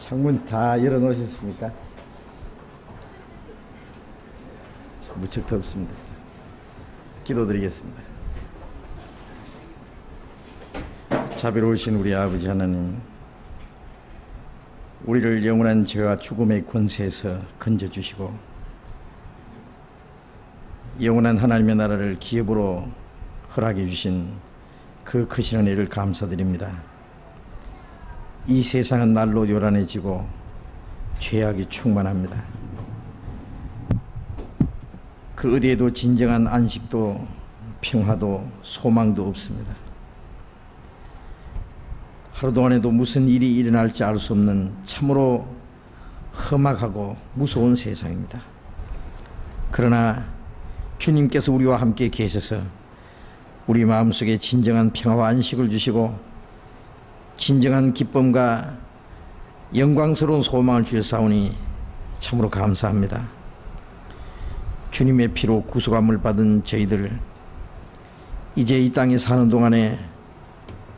창문 다 열어놓으셨습니까? 무척 덥습니다. 기도드리겠습니다. 자비로우신 우리 아버지 하나님, 우리를 영원한 죄와 죽음의 권세에서 건져주시고 영원한 하나님의 나라를 기업으로 허락해 주신 그 크신 은혜를 감사드립니다. 이 세상은 날로 요란해지고 죄악이 충만합니다. 그 어디에도 진정한 안식도 평화도 소망도 없습니다. 하루 동안에도 무슨 일이 일어날지 알 수 없는 참으로 험악하고 무서운 세상입니다. 그러나 주님께서 우리와 함께 계셔서 우리 마음속에 진정한 평화와 안식을 주시고 진정한 기쁨과 영광스러운 소망을 주셨사오니 참으로 감사합니다. 주님의 피로 구속함을 받은 저희들, 이제 이 땅에 사는 동안에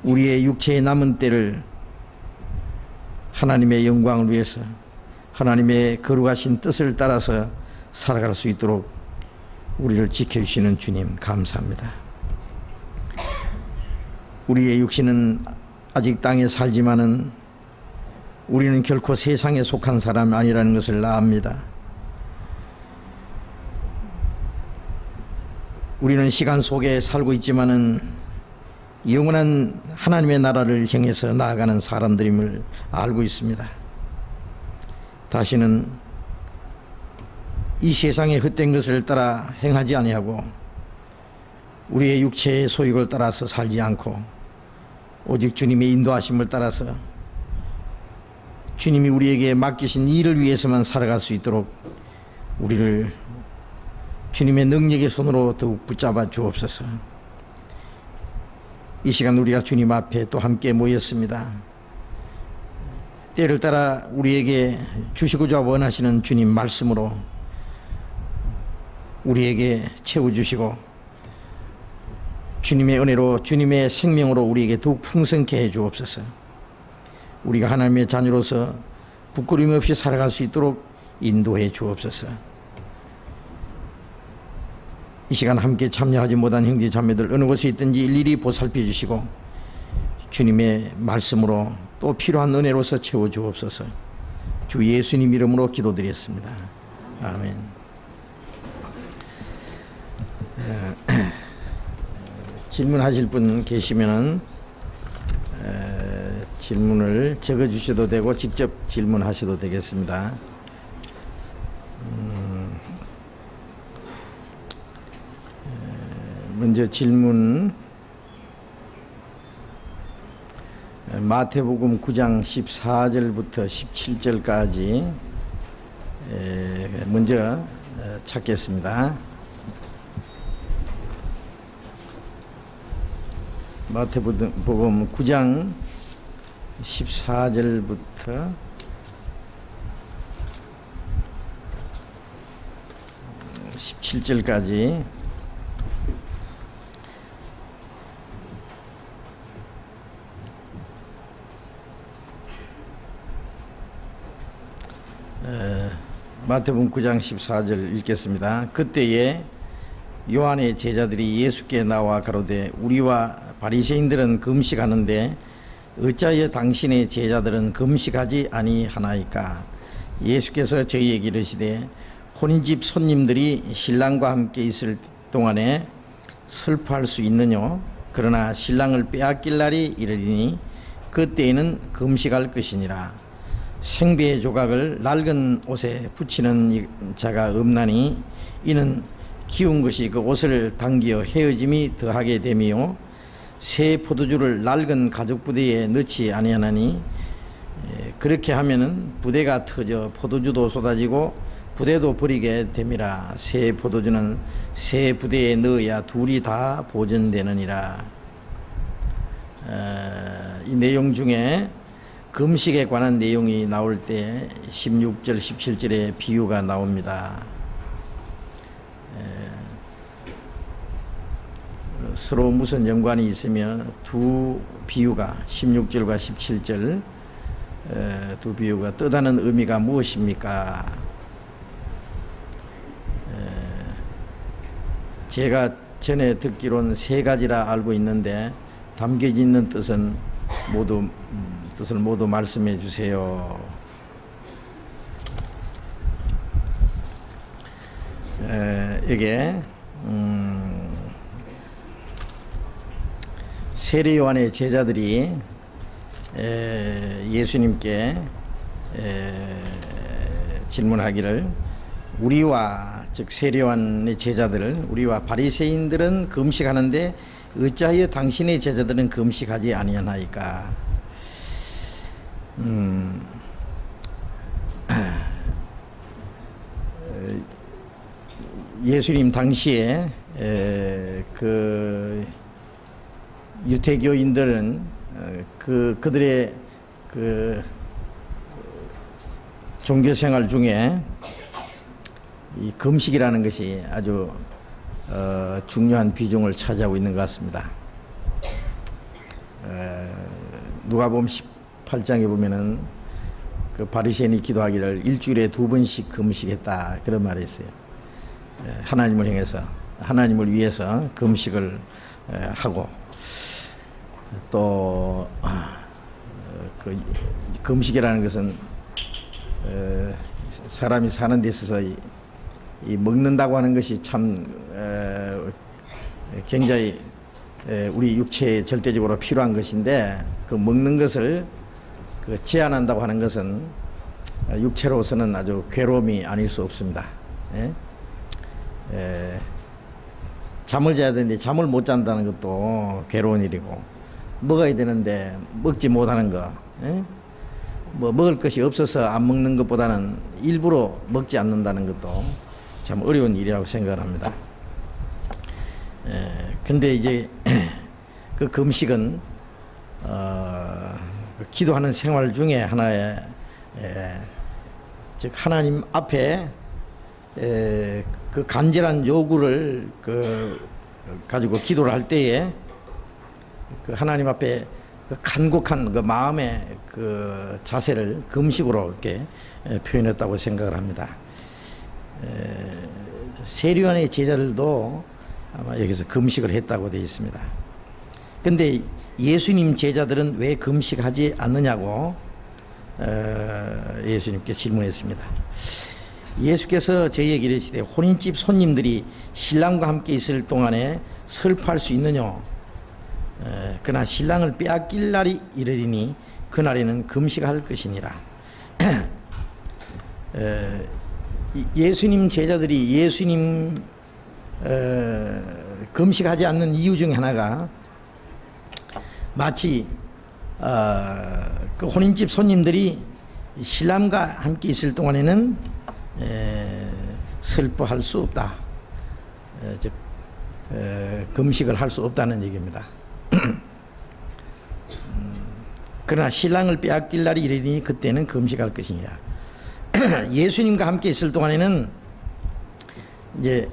우리의 육체의 남은 때를 하나님의 영광을 위해서 하나님의 거룩하신 뜻을 따라서 살아갈 수 있도록 우리를 지켜주시는 주님 감사합니다. 우리의 육신은 아직 땅에 살지만은 우리는 결코 세상에 속한 사람이 아니라는 것을 압니다. 우리는 시간 속에 살고 있지만은 영원한 하나님의 나라를 향해서 나아가는 사람들임을 알고 있습니다. 다시는 이 세상의 헛된 것을 따라 행하지 아니하고 우리의 육체의 소욕을 따라서 살지 않고 오직 주님의 인도하심을 따라서 주님이 우리에게 맡기신 일을 위해서만 살아갈 수 있도록 우리를 주님의 능력의 손으로 더욱 붙잡아 주옵소서. 이 시간 우리가 주님 앞에 또 함께 모였습니다. 때를 따라 우리에게 주시고자 원하시는 주님 말씀으로 우리에게 채워주시고 주님의 은혜로 주님의 생명으로 우리에게 더욱 풍성케 해 주옵소서. 우리가 하나님의 자녀로서 부끄러움 없이 살아갈 수 있도록 인도해 주옵소서. 이 시간 함께 참여하지 못한 형제 자매들 어느 곳에 있든지 일일이 보살펴 주시고 주님의 말씀으로 또 필요한 은혜로서 채워 주옵소서. 주 예수님 이름으로 기도드렸습니다. 아멘. 질문하실 분 계시면은 질문을 적어 주셔도 되고 직접 질문하셔도 되겠습니다. 먼저 질문, 마태복음 9장 14절부터 17절까지 먼저 찾겠습니다. 마태복음 9장 14절부터 17절까지 마태복음 9장 14절 읽겠습니다. 그때에 요한의 제자들이 예수께 나와 가로되 우리와 바리새인들은 금식하는데 어찌하여 당신의 제자들은 금식하지 아니하나이까? 예수께서 저희에게 이르시되 혼인집 손님들이 신랑과 함께 있을 동안에 슬퍼할 수 있느뇨? 그러나 신랑을 빼앗길 날이 이르리니 그때에는 금식할 것이니라. 생배의 조각을 낡은 옷에 붙이는 자가 없나니 이는 기운 것이 그 옷을 당기어 헤어짐이 더하게 됨이요 새 포도주를 낡은 가죽 부대에 넣지 아니하나니 그렇게 하면은 부대가 터져 포도주도 쏟아지고 부대도 버리게 됨이라. 새 포도주는 새 부대에 넣어야 둘이 다 보존되느니라. 이 내용 중에 금식에 관한 내용이 나올 때 16절 17절에 비유가 나옵니다. 서로 무슨 연관이 있으며 두 비유가 16절과 17절 두 비유가 뜻하는 의미가 무엇입니까? 제가 전에 듣기로는 세 가지라 알고 있는데 담겨져 있는 뜻을 모두 말씀해 주세요. 이게 세례 요한의 제자들이 예수님께 질문하기를, 우리와 즉 세례 요한의 제자들, 우리와 바리새인들은 금식하는데 어찌하여 당신의 제자들은 금식하지 아니하나이까? 예수님 당시에 그 유태교인들은 그들의 그 종교생활 중에 이 금식이라는 것이 아주 중요한 비중을 차지하고 있는 것 같습니다. 누가복음 18장에 보면은 그 바리새인이 기도하기를 일주일에 2번씩 금식했다, 그런 말이 있어요. 하나님을 향해서, 하나님을 위해서 금식을 하고, 또 그 금식이라는 것은 사람이 사는 데 있어서 이 먹는다고 하는 것이 참 굉장히 우리 육체에 절대적으로 필요한 것인데, 그 먹는 것을 그 제한한다고 하는 것은 육체로서는 아주 괴로움이 아닐 수 없습니다. 잠을 자야 되는데 잠을 못 잔다는 것도 괴로운 일이고, 먹어야 되는데 먹지 못하는 거, 뭐 먹을 것이 없어서 안 먹는 것보다는 일부러 먹지 않는다는 것도 참 어려운 일이라고 생각을 합니다. 근데 이제 그 금식은 기도하는 생활 중에 하나의 즉 하나님 앞에 그 간절한 요구를 가지고 기도를 할 때에 그 하나님 앞에 그 간곡한 그 마음의 그 자세를 금식으로 이렇게 표현했다고 생각을 합니다. 세례 요한의 제자들도 아마 여기서 금식을 했다고 되어 있습니다. 근데 예수님 제자들은 왜 금식하지 않느냐고 예수님께 질문했습니다. 예수께서 저희에게 이르시되, 혼인집 손님들이 신랑과 함께 있을 동안에 슬퍼할 수 있느냐? 그러나 신랑을 빼앗길 날이 이르리니 그날에는 금식할 것이니라. 예수님 제자들이 예수님 금식하지 않는 이유 중에 하나가 마치 그 혼인집 손님들이 신랑과 함께 있을 동안에는 슬퍼할 수 없다, 즉 금식을 할 수 없다는 얘기입니다. 그러나 신랑을 빼앗길 날이 이르니 그때는 금식할 것이니라. 예수님과 함께 있을 동안에는 이제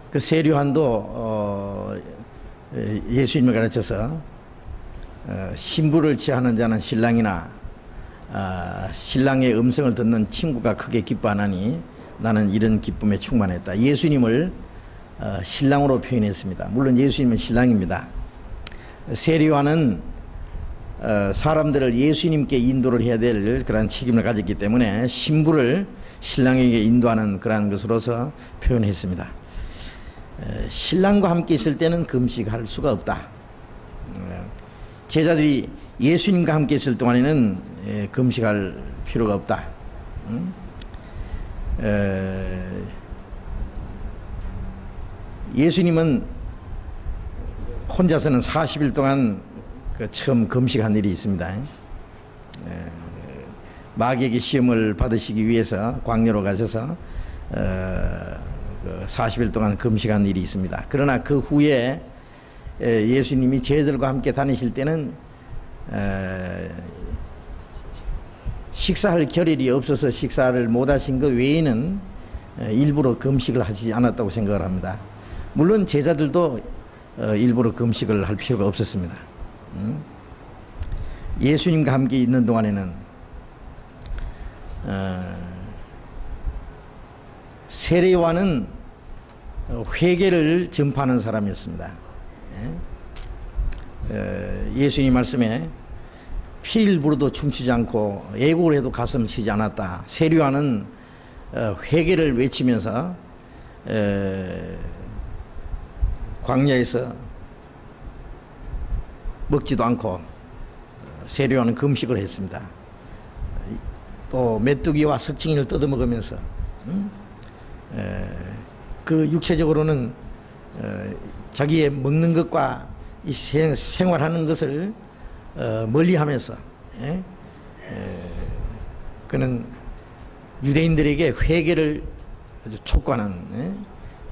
그 세례 요한도 예수님을 가르쳐서 신부를 취하는 자는 신랑이나 신랑의 음성을 듣는 친구가 크게 기뻐하나니 나는 이런 기쁨에 충만했다. 예수님을 신랑으로 표현했습니다. 물론 예수님은 신랑입니다. 세례 요한은 사람들을 예수님께 인도를 해야 될 그런 책임을 가졌기 때문에 신부를 신랑에게 인도하는 그러한 것으로서 표현했습니다. 신랑과 함께 있을 때는 금식할 수가 없다. 제자들이 예수님과 함께 있을 동안에는 금식할 필요가 없다. 예수님은 혼자서는 40일 동안 처음 금식한 일이 있습니다. 마귀에게 시험을 받으시기 위해서 광야로 가셔서 40일 동안 금식한 일이 있습니다. 그러나 그 후에 예수님이 제자들과 함께 다니실 때는 식사할 겨를이 없어서 식사를 못 하신 것 외에는 일부러 금식을 하시지 않았다고 생각을 합니다. 물론 제자들도 일부러 금식을 할 필요가 없었습니다. 예수님과 함께 있는 동안에는 세례요한은 회개를 전파하는 사람이었습니다. 예수님 말씀에 피를 부어도 춤추지 않고 애국을 해도 가슴 치지 않았다. 세례요한은 회개를 외치면서 광야에서 먹지도 않고 세례요한은 금식을 했습니다. 또 메뚜기와 석증이를 뜯어먹으면서 그 육체적으로는 자기의 먹는 것과 이 생활하는 것을 멀리하면서 그는 유대인들에게 회개를 아주 촉구하는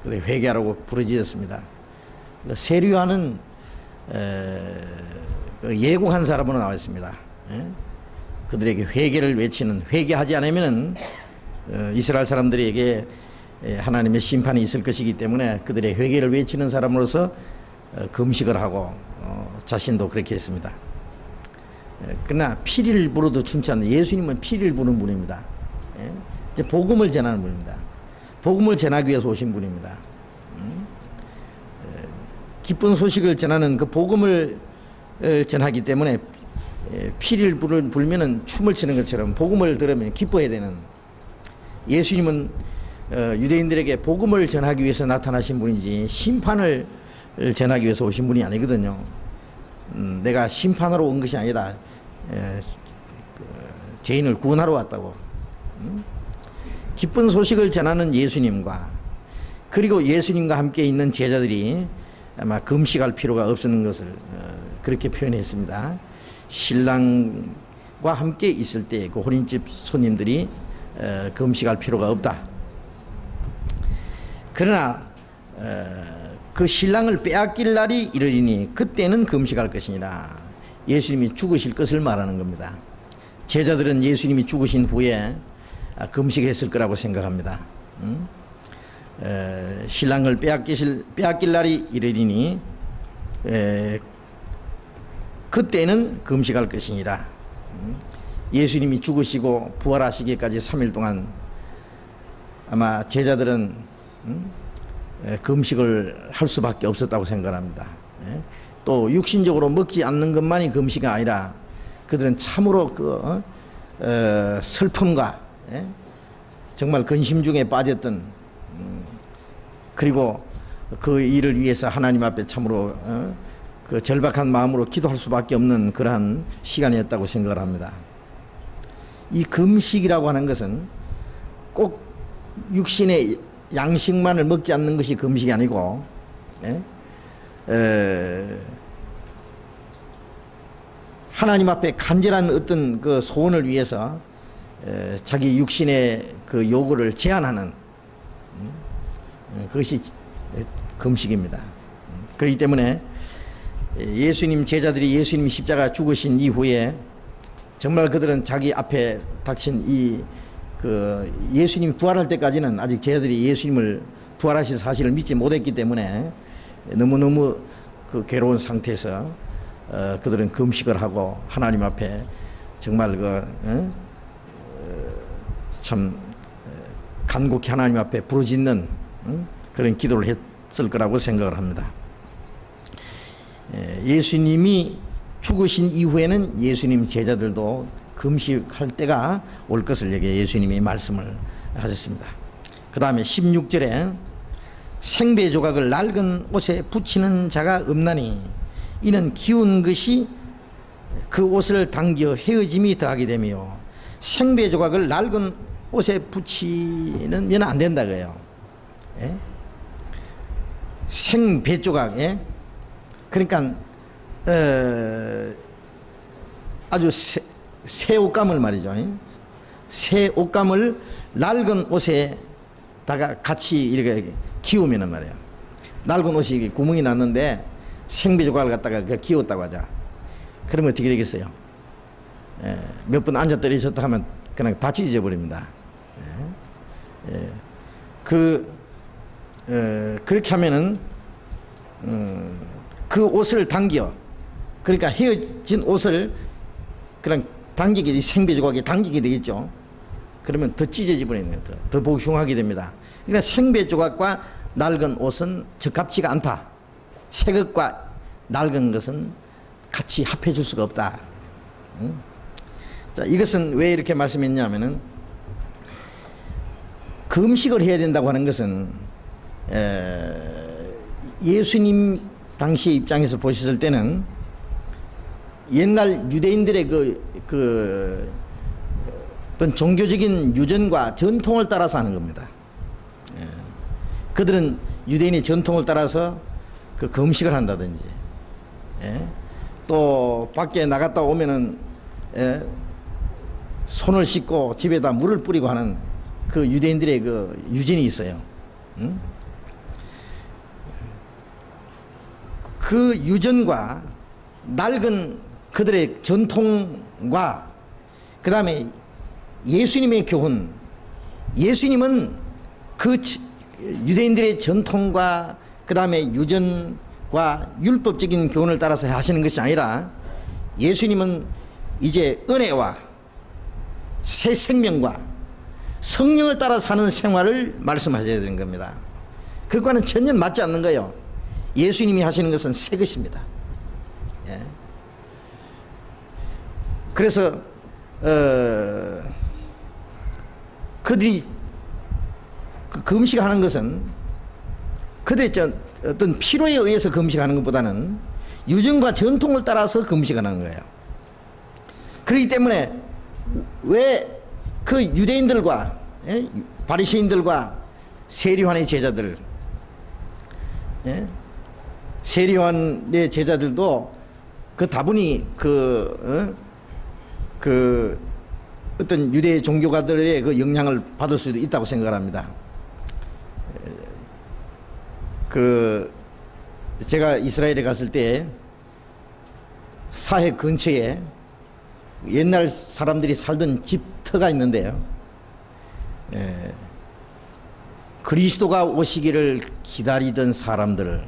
회개하라고 부르짖었습니다. 세례요한은 예고한 사람으로 나와 있습니다. 그들에게 회개를 외치는, 회개하지 않으면 이스라엘 사람들에게 하나님의 심판이 있을 것이기 때문에 그들의 회개를 외치는 사람으로서 금식을 하고 자신도 그렇게 했습니다. 그러나 피를 불어도 춤추지 않는, 예수님은 피를 부는 분입니다. 이제 복음을 전하는 분입니다. 복음을 전하기 위해서 오신 분입니다. 기쁜 소식을 전하는 그 복음을 전하기 때문에 피를 불면은 춤을 추는 것처럼 복음을 들으면 기뻐해야 되는, 예수님은 유대인들에게 복음을 전하기 위해서 나타나신 분이지 심판을 전하기 위해서 오신 분이 아니거든요. 내가 심판하러 온 것이 아니라 죄인을 구원하러 왔다고. 기쁜 소식을 전하는 예수님과 그리고 예수님과 함께 있는 제자들이 아마 금식할 필요가 없는 것을 그렇게 표현했습니다. 신랑과 함께 있을 때 그 혼인집 손님들이 금식할 필요가 없다. 그러나 그 신랑을 빼앗길 날이 이르리니 그때는 금식할 것이니라. 예수님이 죽으실 것을 말하는 겁니다. 제자들은 예수님이 죽으신 후에 금식했을 거라고 생각합니다. 신랑을 빼앗길 날이 이르리니 그때는 금식할 것이니라. 예수님이 죽으시고 부활하시기까지 3일 동안 아마 제자들은 금식을 할 수밖에 없었다고 생각합니다. 또 육신적으로 먹지 않는 것만이 금식이 아니라 그들은 참으로 그 슬픔과 정말 근심 중에 빠졌던, 그리고 그 일을 위해서 하나님 앞에 참으로 그 절박한 마음으로 기도할 수밖에 없는 그러한 시간이었다고 생각을 합니다. 이 금식이라고 하는 것은 꼭 육신의 양식만을 먹지 않는 것이 금식이 아니고 하나님 앞에 간절한 어떤 그 소원을 위해서 자기 육신의 그 요구를 제한하는 그것이 금식입니다. 그렇기 때문에 예수님 제자들이 예수님 십자가 죽으신 이후에 정말 그들은 자기 앞에 닥친 이 그 예수님이 부활할 때까지는 아직 제자들이 예수님을 부활하신 사실을 믿지 못했기 때문에 너무너무 그 괴로운 상태에서 그들은 금식을 하고 하나님 앞에 정말 참 간곡히 하나님 앞에 부르짖는 그런 기도를 했을 거라고 생각을 합니다. 예수님이 죽으신 이후에는 예수님 제자들도 금식할 때가 올 것을 여기에 예수님이 말씀을 하셨습니다. 그 다음에 16절에 생배 조각을 낡은 옷에 붙이는 자가 없나니 이는 기운 것이 그 옷을 당겨 헤어짐이 더하게 되며, 생배 조각을 낡은 옷에 붙이면 안 된다 그래요. 생배 조각, 그러니까 아주 새 옷감을 말이죠. 새 옷감을 낡은 옷에다가 같이 이렇게 기우면 말이에요. 낡은 옷이 구멍이 났는데 생배 조각을 갖다가 기웠다고 하자. 그러면 어떻게 되겠어요? 몇 번 앉아 떨어졌다 하면 그냥 다 찢어져 버립니다. 그렇게 하면은 그 옷을 당겨, 그러니까 헤어진 옷을 그냥 당기게, 생배 조각이 당기게 되겠죠. 그러면 더 찢어져 버리네요. 더 보기 흉하게 됩니다. 그러니까 생배 조각과 낡은 옷은 적합지가 않다. 새 것과 낡은 것은 같이 합해 줄 수가 없다. 자, 이것은 왜 이렇게 말씀했냐면은, 금식을 해야 된다고 하는 것은 예수님 당시 입장에서 보셨을 때는 옛날 유대인들의 어떤 종교적인 유전과 전통을 따라서 하는 겁니다. 그들은 유대인의 전통을 따라서 그 금식을 한다든지, 또 밖에 나갔다 오면은 손을 씻고 집에다 물을 뿌리고 하는 그 유대인들의 그 유전이 있어요. 그 유전과 낡은 그들의 전통과 그 다음에 예수님의 교훈, 예수님은 그 유대인들의 전통과 그 다음에 유전과 율법적인 교훈을 따라서 하시는 것이 아니라, 예수님은 이제 은혜와 새 생명과 성령을 따라 사는 생활을 말씀하셔야 되는 겁니다. 그거는 전혀 맞지 않는 거예요. 예수님이 하시는 것은 새 것입니다. 그래서 그들이 금식하는 것은 그들의 어떤 필요에 의해서 금식하는 것보다는 유전과 전통을 따라서 금식하는 거예요. 그렇기 때문에 왜 그 유대인들과 바리새인들과 세리요한의 제자들, 세리요한의 제자들도 그 다분히 어떤 유대 종교가들의 그 영향을 받을 수도 있다고 생각을 합니다. 제가 이스라엘에 갔을 때 사해 근처에 옛날 사람들이 살던 집터가 있는데요, 그리스도가 오시기를 기다리던 사람들,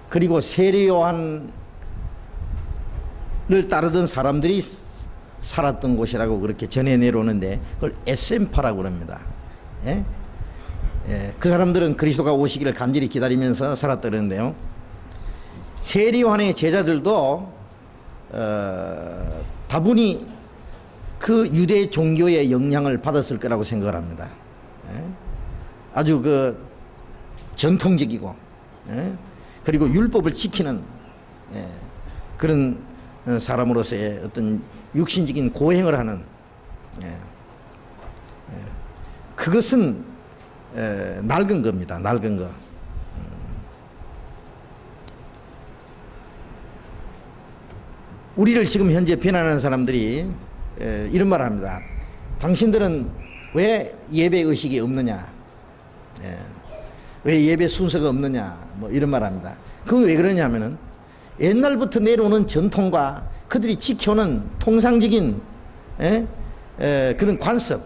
그리고 세례요한을 따르던 사람들이 살았던 곳이라고 그렇게 전해 내려오는데, 그걸 에센파라고 그럽니다. 그 사람들은 그리스도가 오시기를 간절히 기다리면서 살았다는데요, 세례요한의 제자들도 다분히 그 유대 종교의 영향을 받았을 거라고 생각을 합니다. 아주 그 전통적이고, 그리고 율법을 지키는 그런 사람으로서의 어떤 육신적인 고행을 하는, 그것은 낡은 겁니다. 낡은 거. 우리를 지금 현재 비난하는 사람들이 이런 말을 합니다. 당신들은 왜 예배 의식이 없느냐, 왜 예배 순서가 없느냐, 뭐 이런 말을 합니다. 그건 왜 그러냐 하면은, 옛날부터 내려오는 전통과 그들이 지켜오는 통상적인 그런 관습,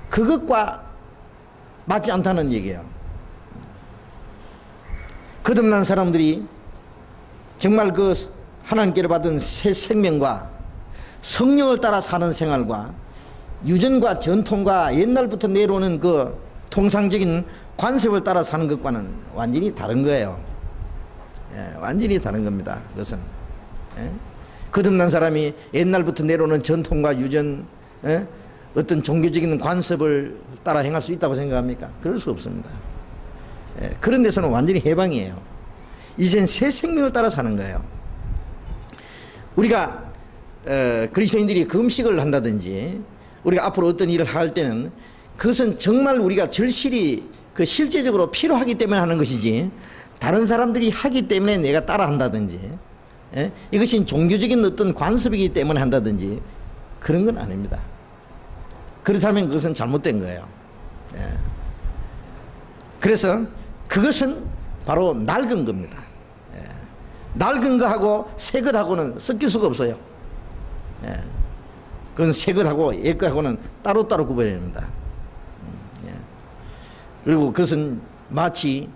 그것과 맞지 않다는 얘기예요. 거듭난 사람들이 정말 그 하나님께로 받은 새 생명과 성령을 따라 사는 생활과 유전과 전통과 옛날부터 내려오는 그 통상적인 관습을 따라 사는 것과는 완전히 다른 거예요. 완전히 다른 겁니다. 그것은 거듭난 사람이 옛날부터 내려오는 전통과 유전, 어떤 종교적인 관습을 따라 행할 수 있다고 생각합니까? 그럴 수 없습니다. 그런 데서는 완전히 해방이에요. 이젠 새 생명을 따라 사는 거예요. 우리가 그리스도인들이 금식을 한다든지 우리가 앞으로 어떤 일을 할 때는 그것은 정말 우리가 절실히 그 실제적으로 필요하기 때문에 하는 것이지, 다른 사람들이 하기 때문에 내가 따라 한다든지, 이것이 종교적인 어떤 관습이기 때문에 한다든지 그런 건 아닙니다. 그렇다면 그것은 잘못된 거예요. 그래서 그것은 바로 낡은 겁니다. 낡은 거하고 새 것하고는 섞일 수가 없어요. 그건 새 것하고 옛 것하고는 따로따로 구별해야 됩니다. 그리고 그것은 마치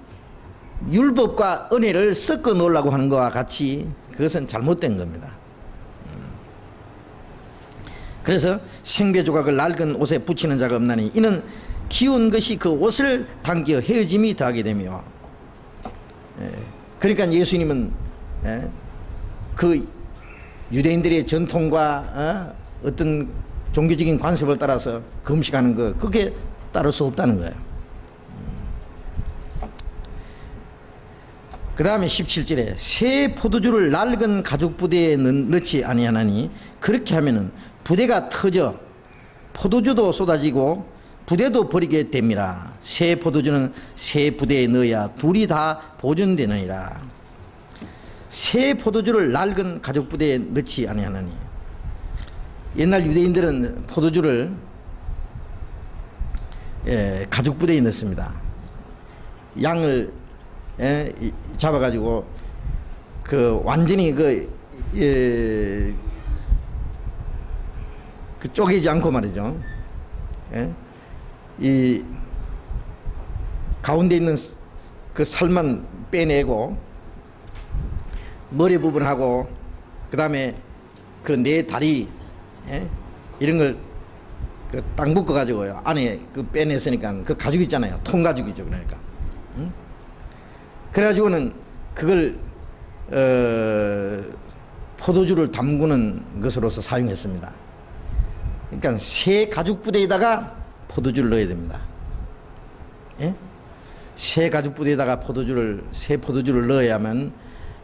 율법과 은혜를 섞어 놓으려고 하는 것과 같이 그것은 잘못된 겁니다. 그래서 생배 조각을 낡은 옷에 붙이는 자가 없나니 이는 기운 것이 그 옷을 당겨 헤어짐이 더하게 되며, 그러니까 예수님은 그 유대인들의 전통과 어떤 종교적인 관습을 따라서 금식하는 거, 그게 따를 수 없다는 거예요. 그 다음에 17절에 새 포도주를 낡은 가죽 부대에 넣지 아니하나니 그렇게 하면은 부대가 터져 포도주도 쏟아지고 부대도 버리게 됩니다. 새 포도주는 새 부대에 넣어야 둘이 다 보존되느니라. 새 포도주를 낡은 가죽 부대에 넣지 아니하나니, 옛날 유대인들은 포도주를 가죽 부대에 넣습니다. 양을 잡아가지고 그 완전히 그 쪼개지 않고 말이죠. 이 가운데 있는 그 살만 빼내고 머리 부분하고 그 다음에 그 네 다리 이런 걸 그 딱 묶어 가지고요, 안에 그 빼냈으니까 그 가죽 있잖아요, 통가죽이죠. 그러니까 그래가지고는 그걸 포도주를 담그는 것으로서 사용했습니다. 그러니까 새 가죽 부대에다가 포도주를 넣어야 됩니다. 새 가죽 부대에다가 새 포도주를 넣어야만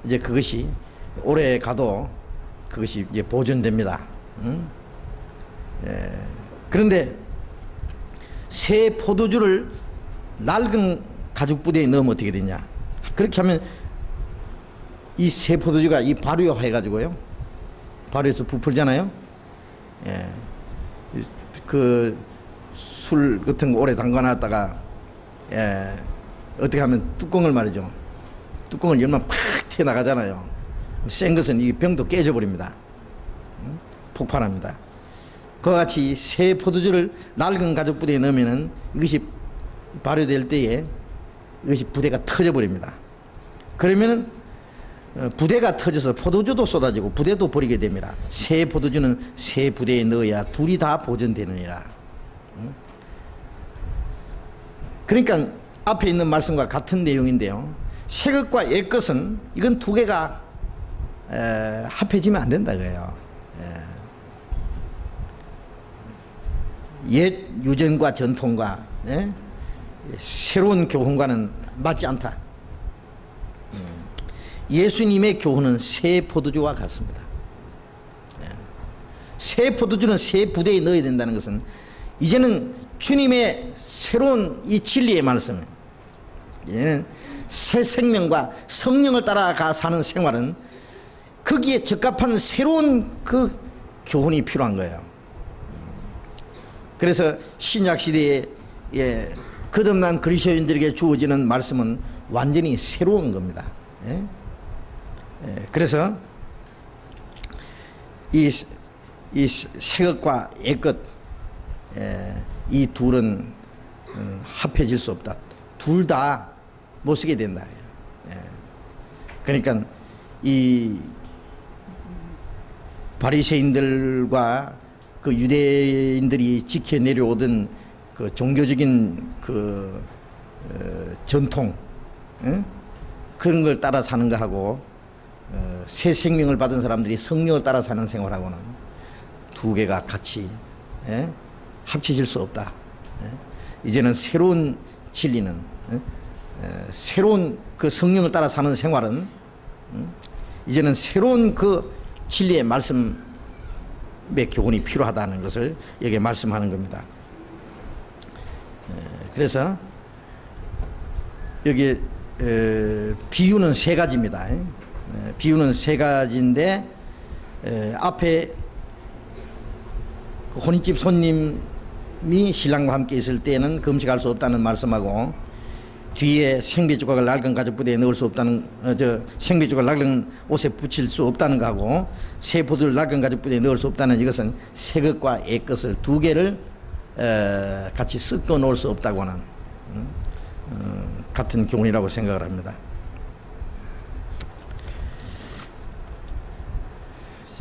이제 그것이 오래 가도 그것이 이제 보존됩니다. 그런데 새 포도주를 낡은 가죽 부대에 넣으면 어떻게 되냐? 그렇게 하면 이 새 포도주가 이 발효해 가지고요, 발효해서 부풀잖아요. 그 술 같은 거 오래 담가놨다가 어떻게 하면 뚜껑을 말이죠, 뚜껑을 열면 팍 튀어나가잖아요. 센 것은 이 병도 깨져버립니다. 폭발합니다. 그와 같이 새 포도주를 낡은 가죽 부대에 넣으면은 이것이 발효될 때에 이것이 부대가 터져버립니다. 그러면은 부대가 터져서 포도주도 쏟아지고 부대도 버리게 됩니다. 새 포도주는 새 부대에 넣어야 둘이 다 보존되느니라. 그러니까 앞에 있는 말씀과 같은 내용인데요, 새 것과 옛 것은 이건 두 개가 합해지면 안 된다 그래요. 옛 유전과 전통과 새로운 교훈과는 맞지 않다. 예수님의 교훈은 새 포도주와 같습니다. 새 포도주는 새 부대에 넣어야 된다는 것은 이제는 주님의 새로운 이 진리의 말씀, 이제는 새 생명과 성령을 따라가 사는 생활은 거기에 적합한 새로운 그 교훈이 필요한 거예요. 그래서 신약 시대에 거듭난 그리스도인들에게 주어지는 말씀은 완전히 새로운 겁니다. 그래서 이 새 것과 옛 것, 이 둘은 합해질 수 없다. 둘 다 못 쓰게 된다. 그러니까 이 바리새인들과 그 유대인들이 지켜 내려오던 그 종교적인 그 전통, 그런 걸 따라 사는 거하고 새 생명을 받은 사람들이 성령을 따라 사는 생활하고는 두 개가 같이 합쳐질 수 없다. 이제는 새로운 진리는, 새로운 그 성령을 따라 사는 생활은 이제는 새로운 그 진리의 말씀의 교훈이 필요하다는 것을 여기에 말씀하는 겁니다. 그래서 여기 비유는 세 가지입니다. 비유는 세 가지인데 앞에 혼인집 손님이 신랑과 함께 있을 때는 금식할 수 없다는 말씀하고, 뒤에 생배 조각을 낡은 가죽 부대에 넣을 수 없다는, 생배 조각을 낡은 옷에 붙일 수 없다는 거하고, 새 포도를 낡은 가죽 부대에 넣을 수 없다는, 이것은 새 것과 옛 것을 두 개를 같이 섞어 놓을 수 없다고 하는 같은 교훈이라고 생각을 합니다.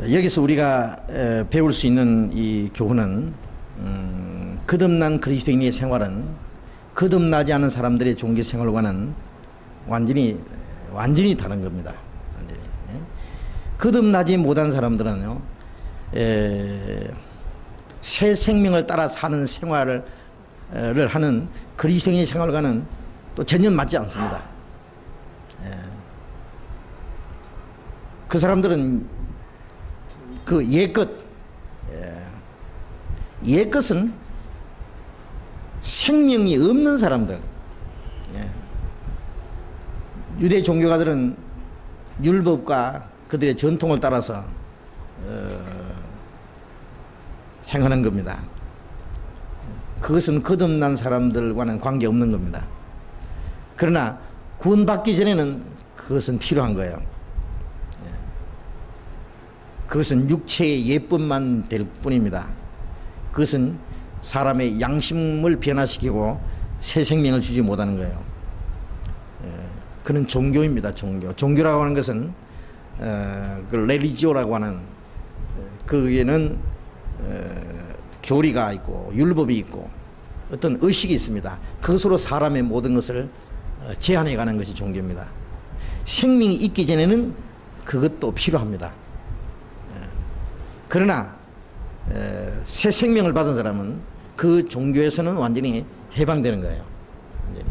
자, 여기서 우리가 배울 수 있는 이 교훈은 거듭난 그리스도인의 생활은 거듭나지 않은 사람들의 종교 생활과는 완전히 다른 겁니다. 완전히. 거듭나지 못한 사람들은요, 새 생명을 따라 사는 생활을 하는 그리스도인의 생활과는 또 전혀 맞지 않습니다. 그 사람들은 그 옛것은 생명이 없는 사람들. 유대 종교가들은 율법과 그들의 전통을 따라서 행하는 겁니다. 그것은 거듭난 사람들과는 관계없는 겁니다. 그러나 구원받기 전에는 그것은 필요한 거예요. 그것은 육체의 예쁨만 될 뿐입니다. 그것은 사람의 양심을 변화시키고 새 생명을 주지 못하는 거예요. 그는 종교입니다. 종교라고 하는 것은 그 레리지오라고 하는 거기에는 교리가 있고 율법이 있고 어떤 의식이 있습니다. 그것으로 사람의 모든 것을 제한해 가는 것이 종교입니다. 생명이 있기 전에는 그것도 필요합니다. 그러나 새 생명을 받은 사람은 그 종교에서는 완전히 해방되는 거예요. 완전히.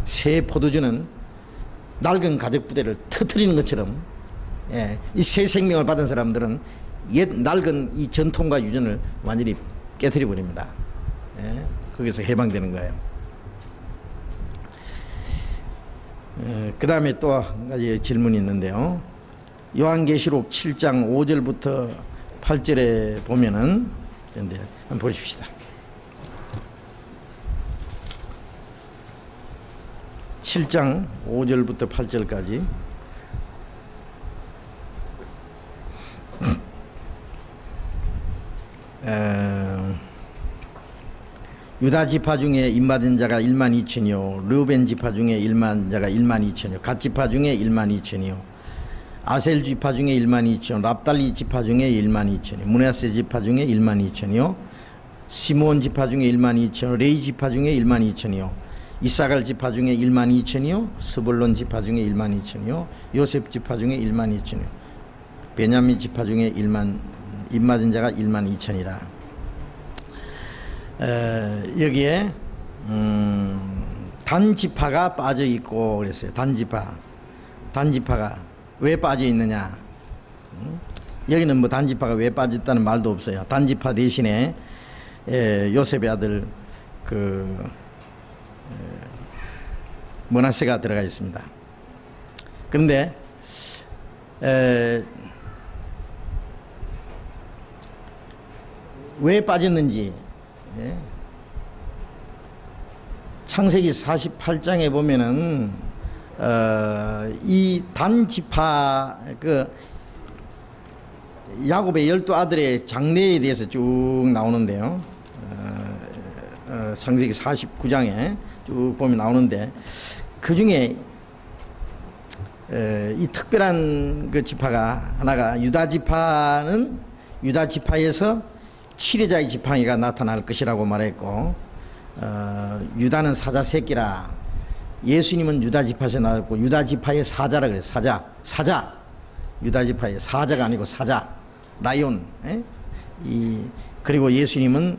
새 포도주는 낡은 가죽 부대를 터뜨리는 것처럼 이 새 생명을 받은 사람들은 옛 낡은 이 전통과 유전을 완전히 깨뜨려 버립니다. 거기서 해방되는 거예요. 그 다음에 또 한 가지 질문이 있는데요. 요한계시록 7장 5절부터 8절에 보면은 한번 보십시다. 7장 5절부터 8절까지. 유다 지파 중에 입맞은 자가 1만 2천이요 르우벤 지파 중에 1만 자가 1만 2천이요 갓 지파 중에 1만 2천이요 아셀 지파 중에 1만 2천, 랍달리 지파 중에 1만 2천이요 므낫세 지파 중에 1만 2천이요 시므온 지파 중에 1만 2천, 레위 지파 중에 1만 2천이요 이사갈 지파 중에 1만 2천이요 스불론 지파 중에 1만 2천이요 요셉 지파 중에 1만 2천이요 베냐민 지파 중에 입맞은 자가 1만 2천이라. 여기에 단지파가 빠져 있고 그랬어요. 단지파가 왜 빠져 있느냐? 여기는 뭐 단지파가 왜 빠졌다는 말도 없어요. 단지파 대신에 요셉의 아들 므낫세가 들어가 있습니다. 그런데 왜 빠졌는지 창세기 48장에 보면은 이 단지파 야곱의 12아들의 장례에 대해서 쭉 나오는데요. 창세기 49장에 쭉 보면 나오는데 그 중에 이 특별한 그 지파가 하나가 유다 지파는 유다 지파에서 7여자의 지팡이가 나타날 것이라고 말했고 유다는 사자 새끼라. 예수님은 유다 지파에서 나왔고 유다 지파의 사자라 그래요. 사자 유다 지파의 사자가 아니고 사자 라이온. 그리고 예수님은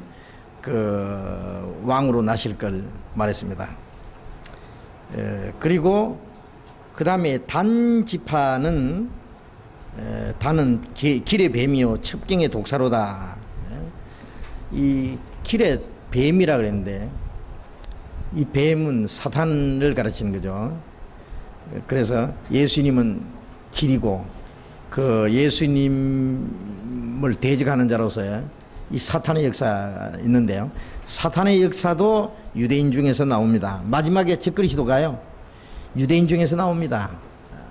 그 왕으로 나실 걸 말했습니다. 그리고 그 다음에 단 지파는 단은 길의 뱀이요 첩경의 독사로다. 이 길의 뱀이라 그랬는데 이 뱀은 사탄을 가르치는 거죠. 그래서 예수님은 길이고 그 예수님을 대적하는 자로서 이 사탄의 역사가 있는데요. 사탄의 역사도 유대인 중에서 나옵니다. 마지막에 적그리스도 가요. 유대인 중에서 나옵니다.